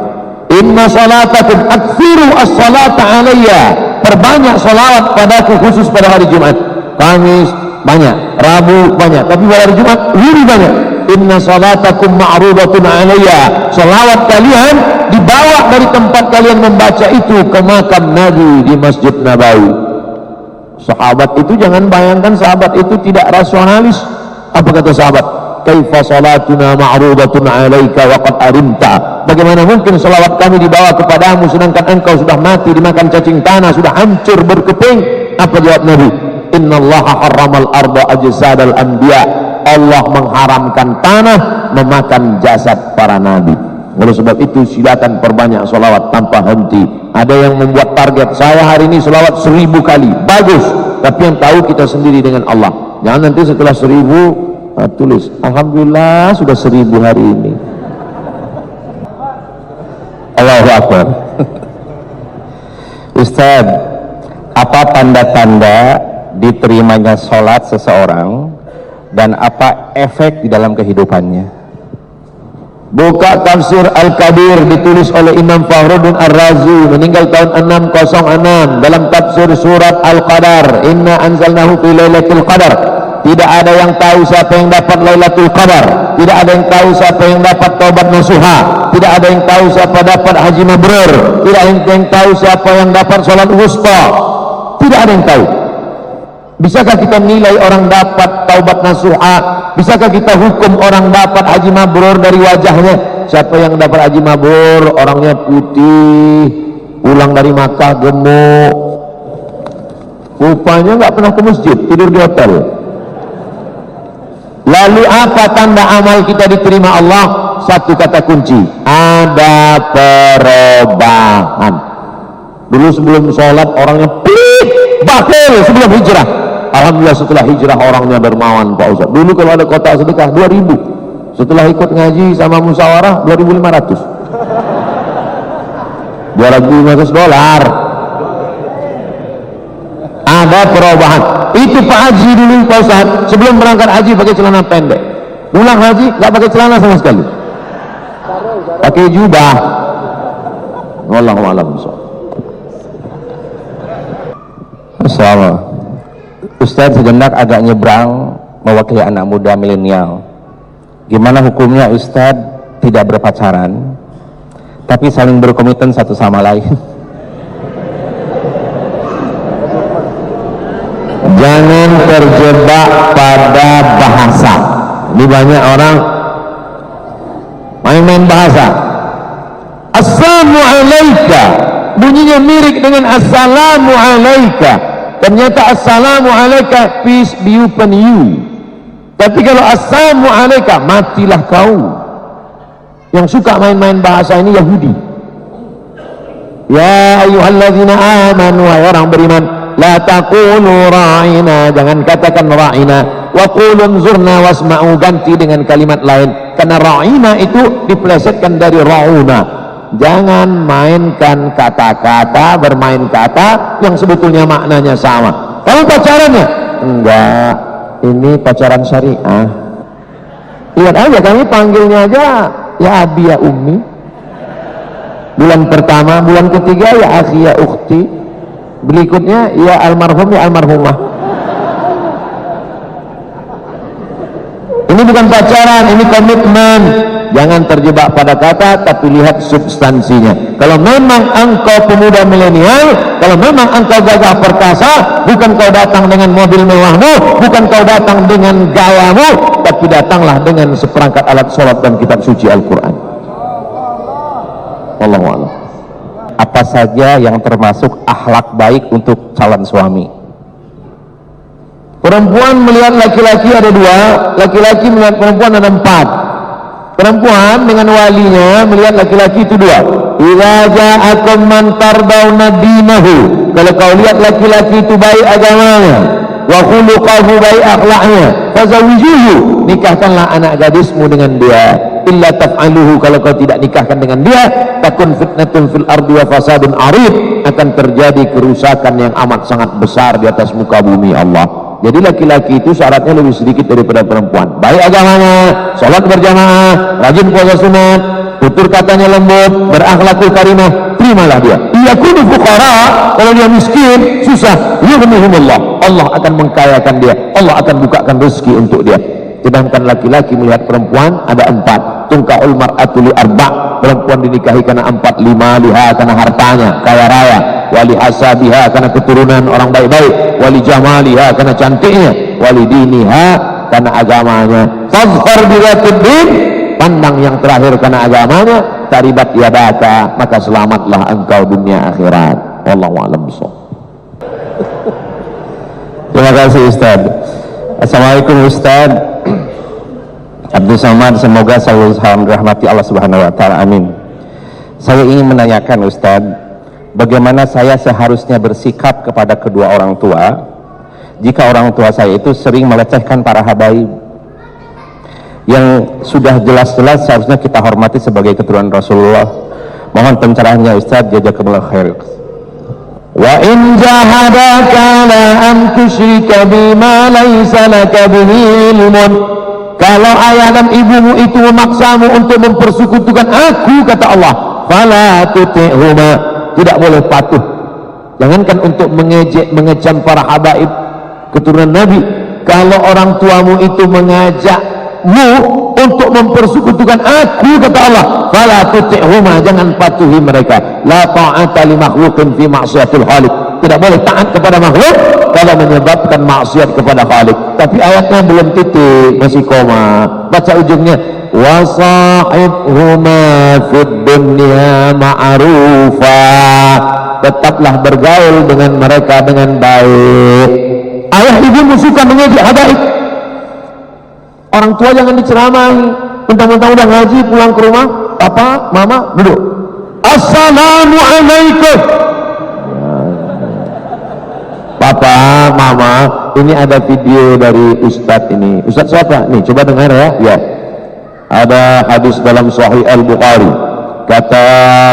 Inna salatakum aktsiru as-salata alayya. Perbanyak salawat padaku, khusus pada hari Jumat. Kamis banyak, Rabu banyak, tapi pada hari Jumat lebih banyak. Inna salatakum ma'rudatun alayya. Salawat kalian dibawa dari tempat kalian membaca itu ke makam Nabi di Masjid Nabawi. Sahabat itu, jangan bayangkan sahabat itu tidak rasionalis. Apa kata sahabat? Kaifa salatuna ma'rudatun alaika wa qad arimta. Bagaimana mungkin salawat kami dibawa kepadamu sedangkan engkau sudah mati dimakan cacing tanah, sudah hancur berkeping? Apa jawab Nabi? Innallaha harramal arda ajsadal anbiya. Allah mengharamkan tanah memakan jasad para nabi. Oleh sebab itu silakan perbanyak salawat tanpa henti. Ada yang membuat target, saya hari ini salawat 1000 kali, bagus, tapi yang tahu kita sendiri dengan Allah. Jangan nanti setelah 1000 tulis, alhamdulillah sudah 1000 hari ini. Allahu Akbar. Ustaz, apa tanda-tanda diterimanya sholat seseorang dan apa efek di dalam kehidupannya? Buka tafsir Al-Kabir ditulis oleh Imam Fakhruddin Ar-Razi meninggal tahun 606 dalam tafsir surat Al-Qadar, inna anzalnahu fi lailatul qadar. Tidak ada yang tahu siapa yang dapat Lailatul Qadar, tidak ada yang tahu siapa yang dapat taubat nasuha, tidak ada yang tahu siapa dapat haji mabrur, tidak ada yang tahu siapa yang dapat salat wusta, tidak ada yang tahu. Bisakah kita nilai orang dapat taubat nasuha? Bisakah kita hukum orang dapat haji mabrur dari wajahnya? Siapa yang dapat haji mabrur, orangnya putih, pulang dari Makkah gemuk, rupanya nggak pernah ke masjid, tidur di hotel. Lalu apa tanda amal kita diterima Allah? Satu kata kunci, ada perubahan. Dulu sebelum sholat orangnya pelit, bakhil sebelum hijrah. Alhamdulillah setelah hijrah orangnya dermawan Pak Ustaz. Dulu kalau ada kotak sedekah 2.000, setelah ikut ngaji sama musyawarah 2.500, $2.500. Ada perubahan. Itu Pak Haji dulu Pak Ustaz, sebelum berangkat haji pakai celana pendek, pulang haji nggak pakai celana sama sekali, pakai jubah. Wallahu a'lam. Assalamualaikum Ustaz, sejenak agak nyebrang mewakili anak muda milenial. Gimana hukumnya Ustaz tidak berpacaran tapi saling berkomitmen satu sama lain? Jangan terjebak pada bahasa. Ini banyak orang main-main bahasa. Assalamualaikum, bunyinya mirip dengan assalamualaikum. Ternyata assalamualaikum, peace be upon you. Tapi kalau assalamualaikum, matilah kau. Yang suka main-main bahasa ini Yahudi. Ya ayyuhalladzina amanu, wahai orang beriman, la taqulu ra'ina, jangan katakan ra'ina, wa qulu unzurna wasma'u, ganti dengan kalimat lain, karena ra'ina itu dipelesetkan dari ra'una. Jangan mainkan kata-kata, bermain kata yang sebetulnya maknanya sama. Kalau pacarannya enggak, ini pacaran syariah. Lihat aja, kami panggilnya aja ya abi ya ummi, bulan pertama, bulan ketiga ya akhi ya ukhti, berikutnya ya almarhum ya almarhumah. Ini bukan pacaran, ini komitmen. Jangan terjebak pada kata, tapi lihat substansinya. Kalau memang engkau pemuda milenial, kalau memang engkau gagah perkasa, bukan kau datang dengan mobil mewahmu, bukan kau datang dengan gayamu, tapi datanglah dengan seperangkat alat sholat dan kitab suci Al-Quran. Wallahu a'lam. Apa saja yang termasuk akhlak baik untuk calon suami? Perempuan melihat laki-laki ada 2, laki-laki melihat perempuan ada 4. Perempuan dengan walinya melihat laki-laki itu 2. Idza ja'akum man tardawna dinahu, kalau kau lihat laki-laki itu baik agamanya, wa khuluquhu, baik akhlaknya, fazawijuhu, nikahkanlah anak gadismu dengan dia. Illa taf'aluhu, kalau kau tidak nikahkan dengan dia, takun fitnatun fil ardi wa fasadun arid, akan terjadi kerusakan yang amat sangat besar di atas muka bumi Allah. Jadi laki-laki itu syaratnya lebih sedikit daripada perempuan. Baik agamanya, sholat berjamaah, rajin puasa sunat, tutur katanya lembut, berakhlakul karimah, terimalah dia. Yakunu fuqara, kalau dia miskin, susah, yughnihumullah, Allah akan mengkayakan dia, Allah akan bukakan rezeki untuk dia. Sedangkan laki-laki melihat perempuan ada 4. Tungkahul mar'atu li arba', perempuan dinikahi karena 4. Lima liha, karena hartanya kaya raya, wali hasabiha, karena keturunan orang baik-baik, wali jamaliha, karena cantiknya, wali diniha, karena agamanya. Fadhfar bidzatid din, pandang yang terakhir karena agamanya, taribat yadaka, maka selamatlah engkau dunia akhirat. Wallahu a'lam bishawab. Terima kasih Ustaz. Assalamualaikum Ustaz. Abdul Somad, semoga selalu dirahmati Allah Subhanahu wa taala. Amin. Saya ingin menanyakan Ustaz, bagaimana saya seharusnya bersikap kepada kedua orang tua jika orang tua saya itu sering melecehkan para habaib yang sudah jelas-jelas seharusnya kita hormati sebagai keturunan Rasulullah. Mohon pencerahannya Ustaz, jazakumullah khair. wa in jahadaka la an tusyrika bima laysa laka bihi ilmun. Kalau ayah dan ibumu itu memaksamu untuk mempersekutukan aku, kata Allah, fala tuti'huma, tidak boleh patuh. Jangankan untuk mengejek, mengecam para habaib keturunan Nabi, kalau orang tuamu itu mengajakmu untuk mempersekutukan aku, kata Allah, fala tuti'huma, jangan patuhi mereka. La ta'ata li makhluqin fi ma'siyatil khaliq, tidak boleh taat kepada makhluk kalau menyebabkan maksiat kepada Khalik. Tapi ayatnya belum titik, masih koma. Baca ujungnya, wa sahibhuma fid dunya ma'rufa, tetaplah bergaul dengan mereka dengan baik. Ayah ibumu suka mengejek habaib, orang tua jangan diceramahi. Mentang-mentang udah ngaji, pulang ke rumah, papa, mama, duduk, assalamualaikum. Papa, mama, ini ada video dari Ustadz ini. Ustadz siapa? Nih, coba dengar ya. Ya. Ada hadis dalam Sahih Al-Bukhari. Kata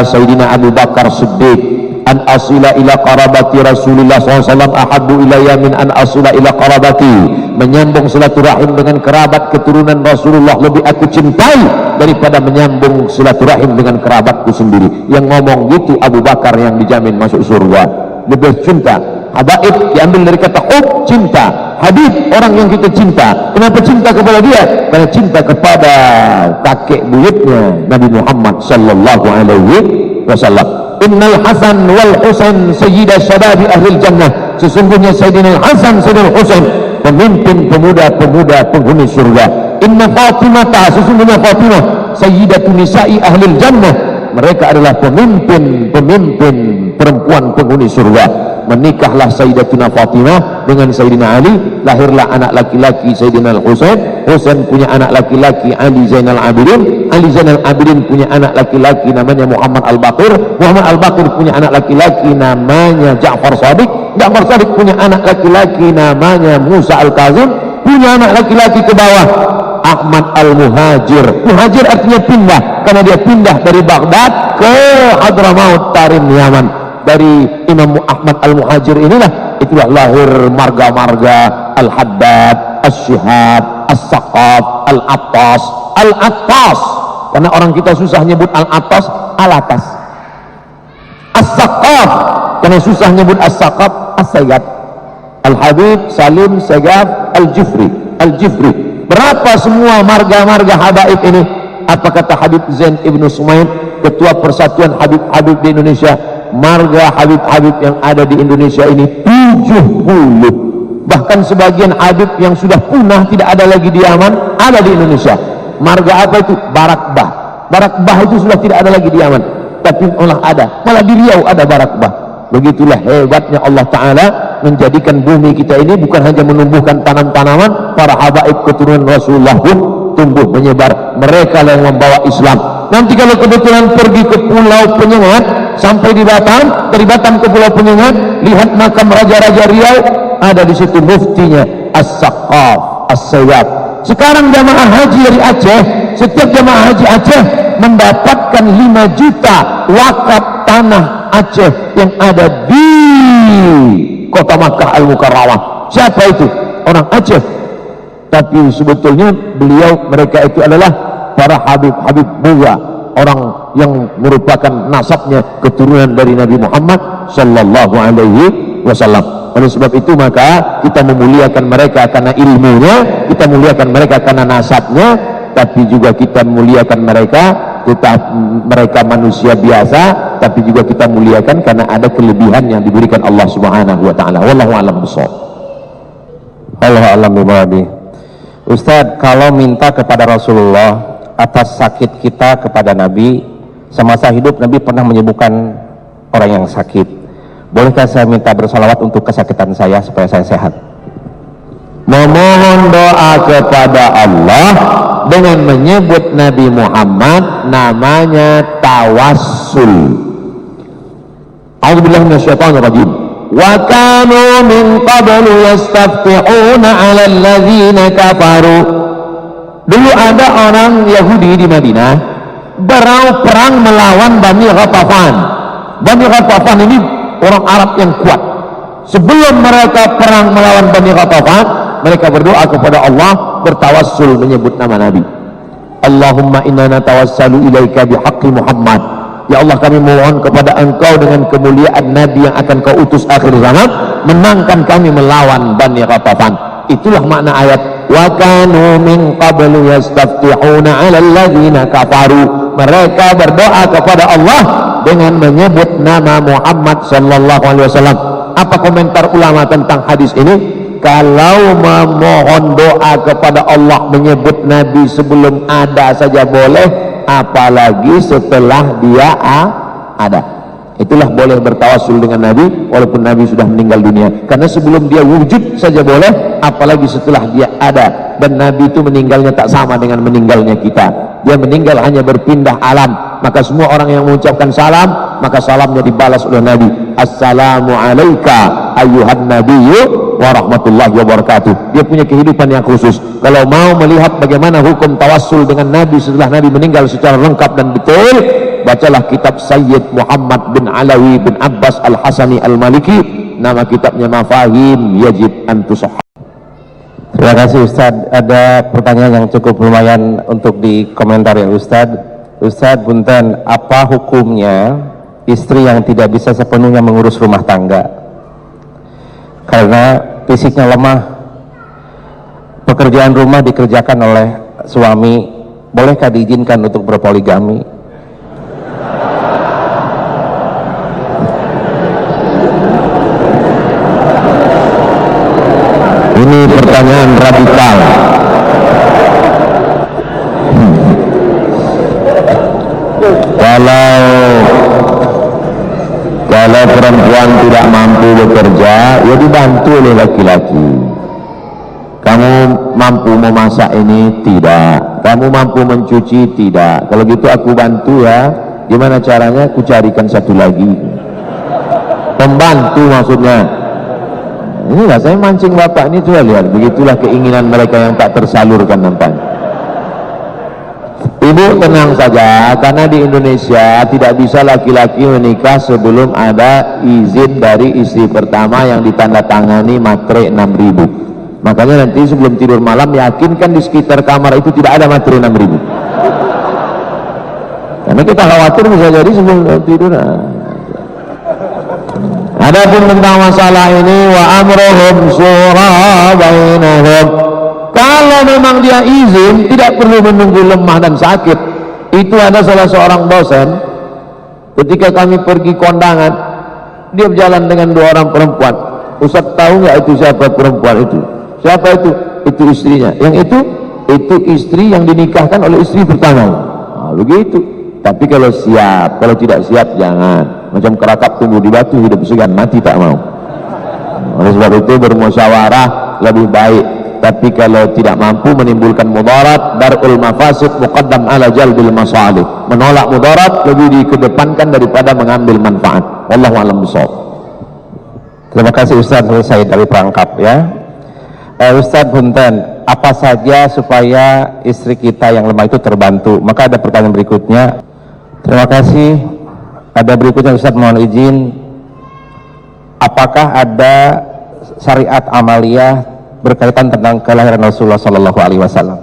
Sayyidina Abu Bakar Siddiq, an asila ila qarabati Rasulullah SAW ahabbu ilayya min an asila ila qarabati. Menyambung silaturahim dengan kerabat keturunan Rasulullah lebih aku cintai daripada menyambung silaturahim dengan kerabatku sendiri. Yang ngomong gitu Abu Bakar yang dijamin masuk surga. Lebih cinta. Habaib diambil dari kata hub, cinta. Habib, orang yang kita cinta. Kenapa cinta kepada dia? Karena cinta kepada kakek buyutnya Nabi Muhammad sallallahu alaihi wasallam. Innal Hasan wal Husain sayyida syababi ahlil jannah. Sesungguhnya Sayyidina Hasan, Sayyidina Husain, pemimpin pemuda-pemuda penghuni surga. Inna Fatimah, sesungguhnya Fatimah sayyidatu nisa'i ahlil jannah. Mereka adalah pemimpin perempuan penghuni surga. Menikahlah Sayyidatuna Fatimah dengan Sayyidina Ali, lahirlah anak laki-laki Sayyidina Al-Husain. Husain punya anak laki-laki Ali Zainal Abidin. Ali Zainal Abidin punya anak laki-laki namanya Muhammad Al-Baqir. Muhammad Al-Baqir punya anak laki-laki namanya Ja'far Shadiq. Ja'far Shadiq punya anak laki-laki namanya Musa Al-Kazim. Punya anak laki-laki ke bawah Ahmad Al-Muhajir. Muhajir artinya pindah, karena dia pindah dari Baghdad ke Hadramaut Tarim Yaman. Dari Imam Ahmad Al-Muhajir itulah lahir marga-marga Al-Haddad, As-Syihab, As-Saqaf, Al-Attas. Al-Attas, karena orang kita susah nyebut Al-Attas, Al-Atas. As-Saqaf, karena susah nyebut As-Saqaf, As-Sayyad. Al-Habib, Salim, Segaf, Al-Jifri. Al-Jifri. Berapa semua marga-marga habaib ini? Apa kata Habib Zain Ibnu Sumaid, ketua persatuan Habib-Habib di Indonesia? Marga Habib-Habib yang ada di Indonesia ini 70. Bahkan sebagian Habib yang sudah punah, tidak ada lagi di Yaman, ada di Indonesia. Marga apa itu? Barakbah. Barakbah itu sudah tidak ada lagi di Yaman, tapi malah ada, malah di Riau ada Barakbah. Begitulah hebatnya Allah Ta'ala menjadikan bumi kita ini bukan hanya menumbuhkan tanam-tanaman, para habaib keturunan Rasulullah pun tumbuh menyebar. Mereka yang membawa Islam. Nanti kalau kebetulan pergi ke Pulau Penyengat, sampai di Batam, dari Batam ke Pulau Penyengat, lihat makam Raja-Raja Riau, ada di situ muftinya As-Saqaf, As-Sayyad. Sekarang jamaah haji dari Aceh, setiap jamaah haji Aceh mendapatkan 5 juta wakaf tanah Aceh yang ada di kota Makkah Al-Mukarramah. Siapa itu? Orang Aceh. Tapi sebetulnya mereka itu adalah para Habib-Habib mulia, orang yang merupakan nasabnya keturunan dari Nabi Muhammad sallallahu alaihi wasallam. Oleh sebab itu maka kita memuliakan mereka karena ilmunya, kita muliakan mereka karena nasabnya, tapi juga kita memuliakan mereka, mereka manusia biasa, tapi juga kita muliakan karena ada kelebihan yang diberikan Allah Subhanahu wa taala. Wallahu a'lam bishawab. Allah a'lam bishawab. Ustadz, kalau minta kepada Rasulullah atas sakit kita kepada Nabi, semasa hidup Nabi pernah menyembuhkan orang yang sakit. Bolehkah saya minta bersalawat untuk kesakitan saya supaya saya sehat? Memohon doa kepada Allah dengan menyebut Nabi Muhammad namanya tawassul. A'udzubillahi minasyaitonir rajim. Wa kanu min qablu yastaftihuna 'alal ladzina kafaru. Dulu ada orang Yahudi di Madinah perang melawan Bani Ghatafan. Bani Ghatafan ini orang Arab yang kuat. Sebelum mereka perang melawan Bani Ghatafan, mereka berdoa kepada Allah, bertawassul menyebut nama Nabi. Allahumma inna natawassalu ilaika bihaqqi Muhammad. Ya Allah, kami mohon kepada Engkau dengan kemuliaan Nabi yang akan Kau utus akhir zaman, menangkan kami melawan Bani Ghatafan. Itulah makna ayat wa kanu min qablu yastaftihuna 'alal ladzina kafaru. Mereka berdoa kepada Allah dengan menyebut nama Muhammad sallallahu alaihi wasallam. Apa komentar ulama tentang hadis ini? Kalau memohon doa kepada Allah menyebut Nabi sebelum ada saja boleh, apalagi setelah dia ada. Itulah boleh bertawassul dengan Nabi walaupun Nabi sudah meninggal dunia, karena sebelum dia wujud saja boleh, apalagi setelah dia ada. Dan Nabi itu meninggalnya tak sama dengan meninggalnya kita. Dia meninggal hanya berpindah alam, maka semua orang yang mengucapkan salam, maka salamnya dibalas oleh Nabi. Assalamu alayka ayyuhan nabiyyu wa rahmatullahi wa barakatuh. Dia punya kehidupan yang khusus. Kalau mau melihat bagaimana hukum tawassul dengan Nabi setelah Nabi meninggal secara lengkap dan betul, bacalah kitab Sayyid Muhammad bin Alawi bin Abbas Al-Hasani Al-Maliki. Nama kitabnya Mafahim Yajib Antusah. Terima kasih Ustadz. Ada pertanyaan yang cukup lumayan untuk dikomentari Ustadz. Ustadz punten, apa hukumnya istri yang tidak bisa sepenuhnya mengurus rumah tangga karena fisiknya lemah, pekerjaan rumah dikerjakan oleh suami, bolehkah diizinkan untuk berpoligami? Ini pertanyaan radikal. Kalau perempuan tidak mampu bekerja, ya dibantu oleh laki-laki. Kamu mampu memasak ini? Tidak. Kamu mampu mencuci? Tidak. Kalau gitu aku bantu ya. Gimana caranya? Aku carikan satu lagi. Pembantu maksudnya. Inilah saya mancing bapak ini, coba lihat. Begitulah keinginan mereka yang tak tersalurkan nampaknya. Ibu tenang saja, karena di Indonesia tidak bisa laki-laki menikah sebelum ada izin dari istri pertama yang ditandatangani matre 6.000. Makanya nanti sebelum tidur malam yakinkan di sekitar kamar itu tidak ada matre 6.000. Karena kita khawatir bisa jadi sebelum tidur. Adapun tentang masalah ini, wa amruhum syura bainahum, kalau memang dia izin tidak perlu menunggu lemah dan sakit. Itu ada salah seorang dosen, ketika kami pergi kondangan, dia berjalan dengan 2 orang perempuan. Ustaz tahu nggak itu siapa perempuan itu? Siapa itu? Itu istrinya. Yang itu istri yang dinikahkan oleh istri pertama. Nah, begitu. Tapi kalau siap, kalau tidak siap jangan. Macam kerakap tumbuh di batu, hidup segan, mati tak mau. Oleh sebab itu bermusyawarah lebih baik. Tapi kalau tidak mampu menimbulkan mudarat, darul mafasid muqaddam ala jalbil masalih. Menolak mudarat lebih dikedepankan daripada mengambil manfaat. Wallahu a'lam bishawab. Terima kasih Ustaz, selesai dari perangkap ya. Ustaz punten, apa saja supaya istri kita yang lemah itu terbantu? Maka ada pertanyaan berikutnya. Terima kasih. Ada berikutnya Ustaz, mohon izin, apakah ada syariat amaliyah berkaitan tentang kelahiran Rasulullah Sallallahu Alaihi Wasallam?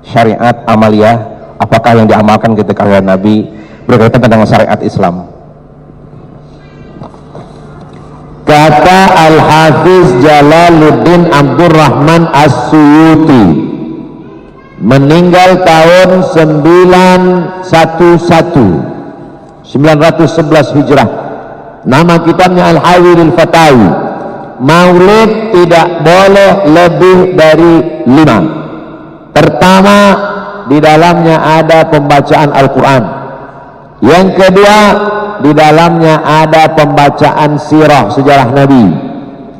Syariat amaliyah, apakah yang diamalkan ketika kelahiran Nabi berkaitan tentang syariat Islam? Kata Al-Hafiz Jalaluddin Abdurrahman As-Suyuti, meninggal tahun 911 Hijrah. Nama kitabnya Al-Hawiril Fatawi. Maulid tidak boleh lebih dari 5. Pertama, di dalamnya ada pembacaan Al-Quran. Yang kedua, di dalamnya ada pembacaan sirah, sejarah Nabi.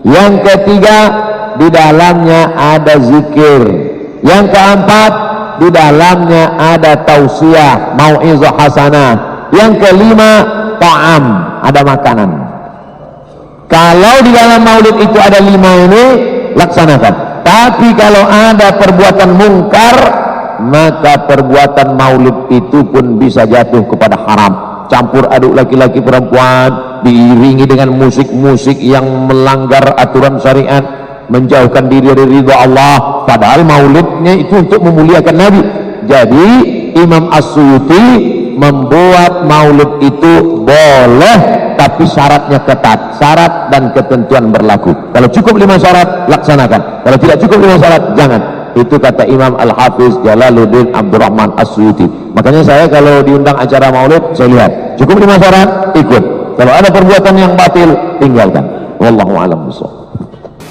Yang ketiga, di dalamnya ada zikir. Yang keempat, di dalamnya ada tausiah, mau'izah hasanah. Yang kelima, ta'am, ada makanan. Kalau di dalam maulid itu ada 5 ini, laksanakan. Tapi kalau ada perbuatan mungkar, maka perbuatan maulid itu pun bisa jatuh kepada haram. campur aduk laki-laki perempuan, diiringi dengan musik-musik yang melanggar aturan syariat, menjauhkan diri dari ridha Allah, padahal maulidnya itu untuk memuliakan Nabi. Jadi Imam As-Suyuti membuat maulid itu boleh, tapi syaratnya ketat, syarat dan ketentuan berlaku. Kalau cukup 5 syarat, laksanakan. Kalau tidak cukup 5 syarat, jangan. Itu kata Imam Al-Hafiz Jalaluddin Abdurrahman As-Suyuti. Makanya saya kalau diundang acara maulid, saya lihat cukup 5 syarat, ikut. Kalau ada perbuatan yang batil, tinggalkan. Wallahu a'lam bishawab.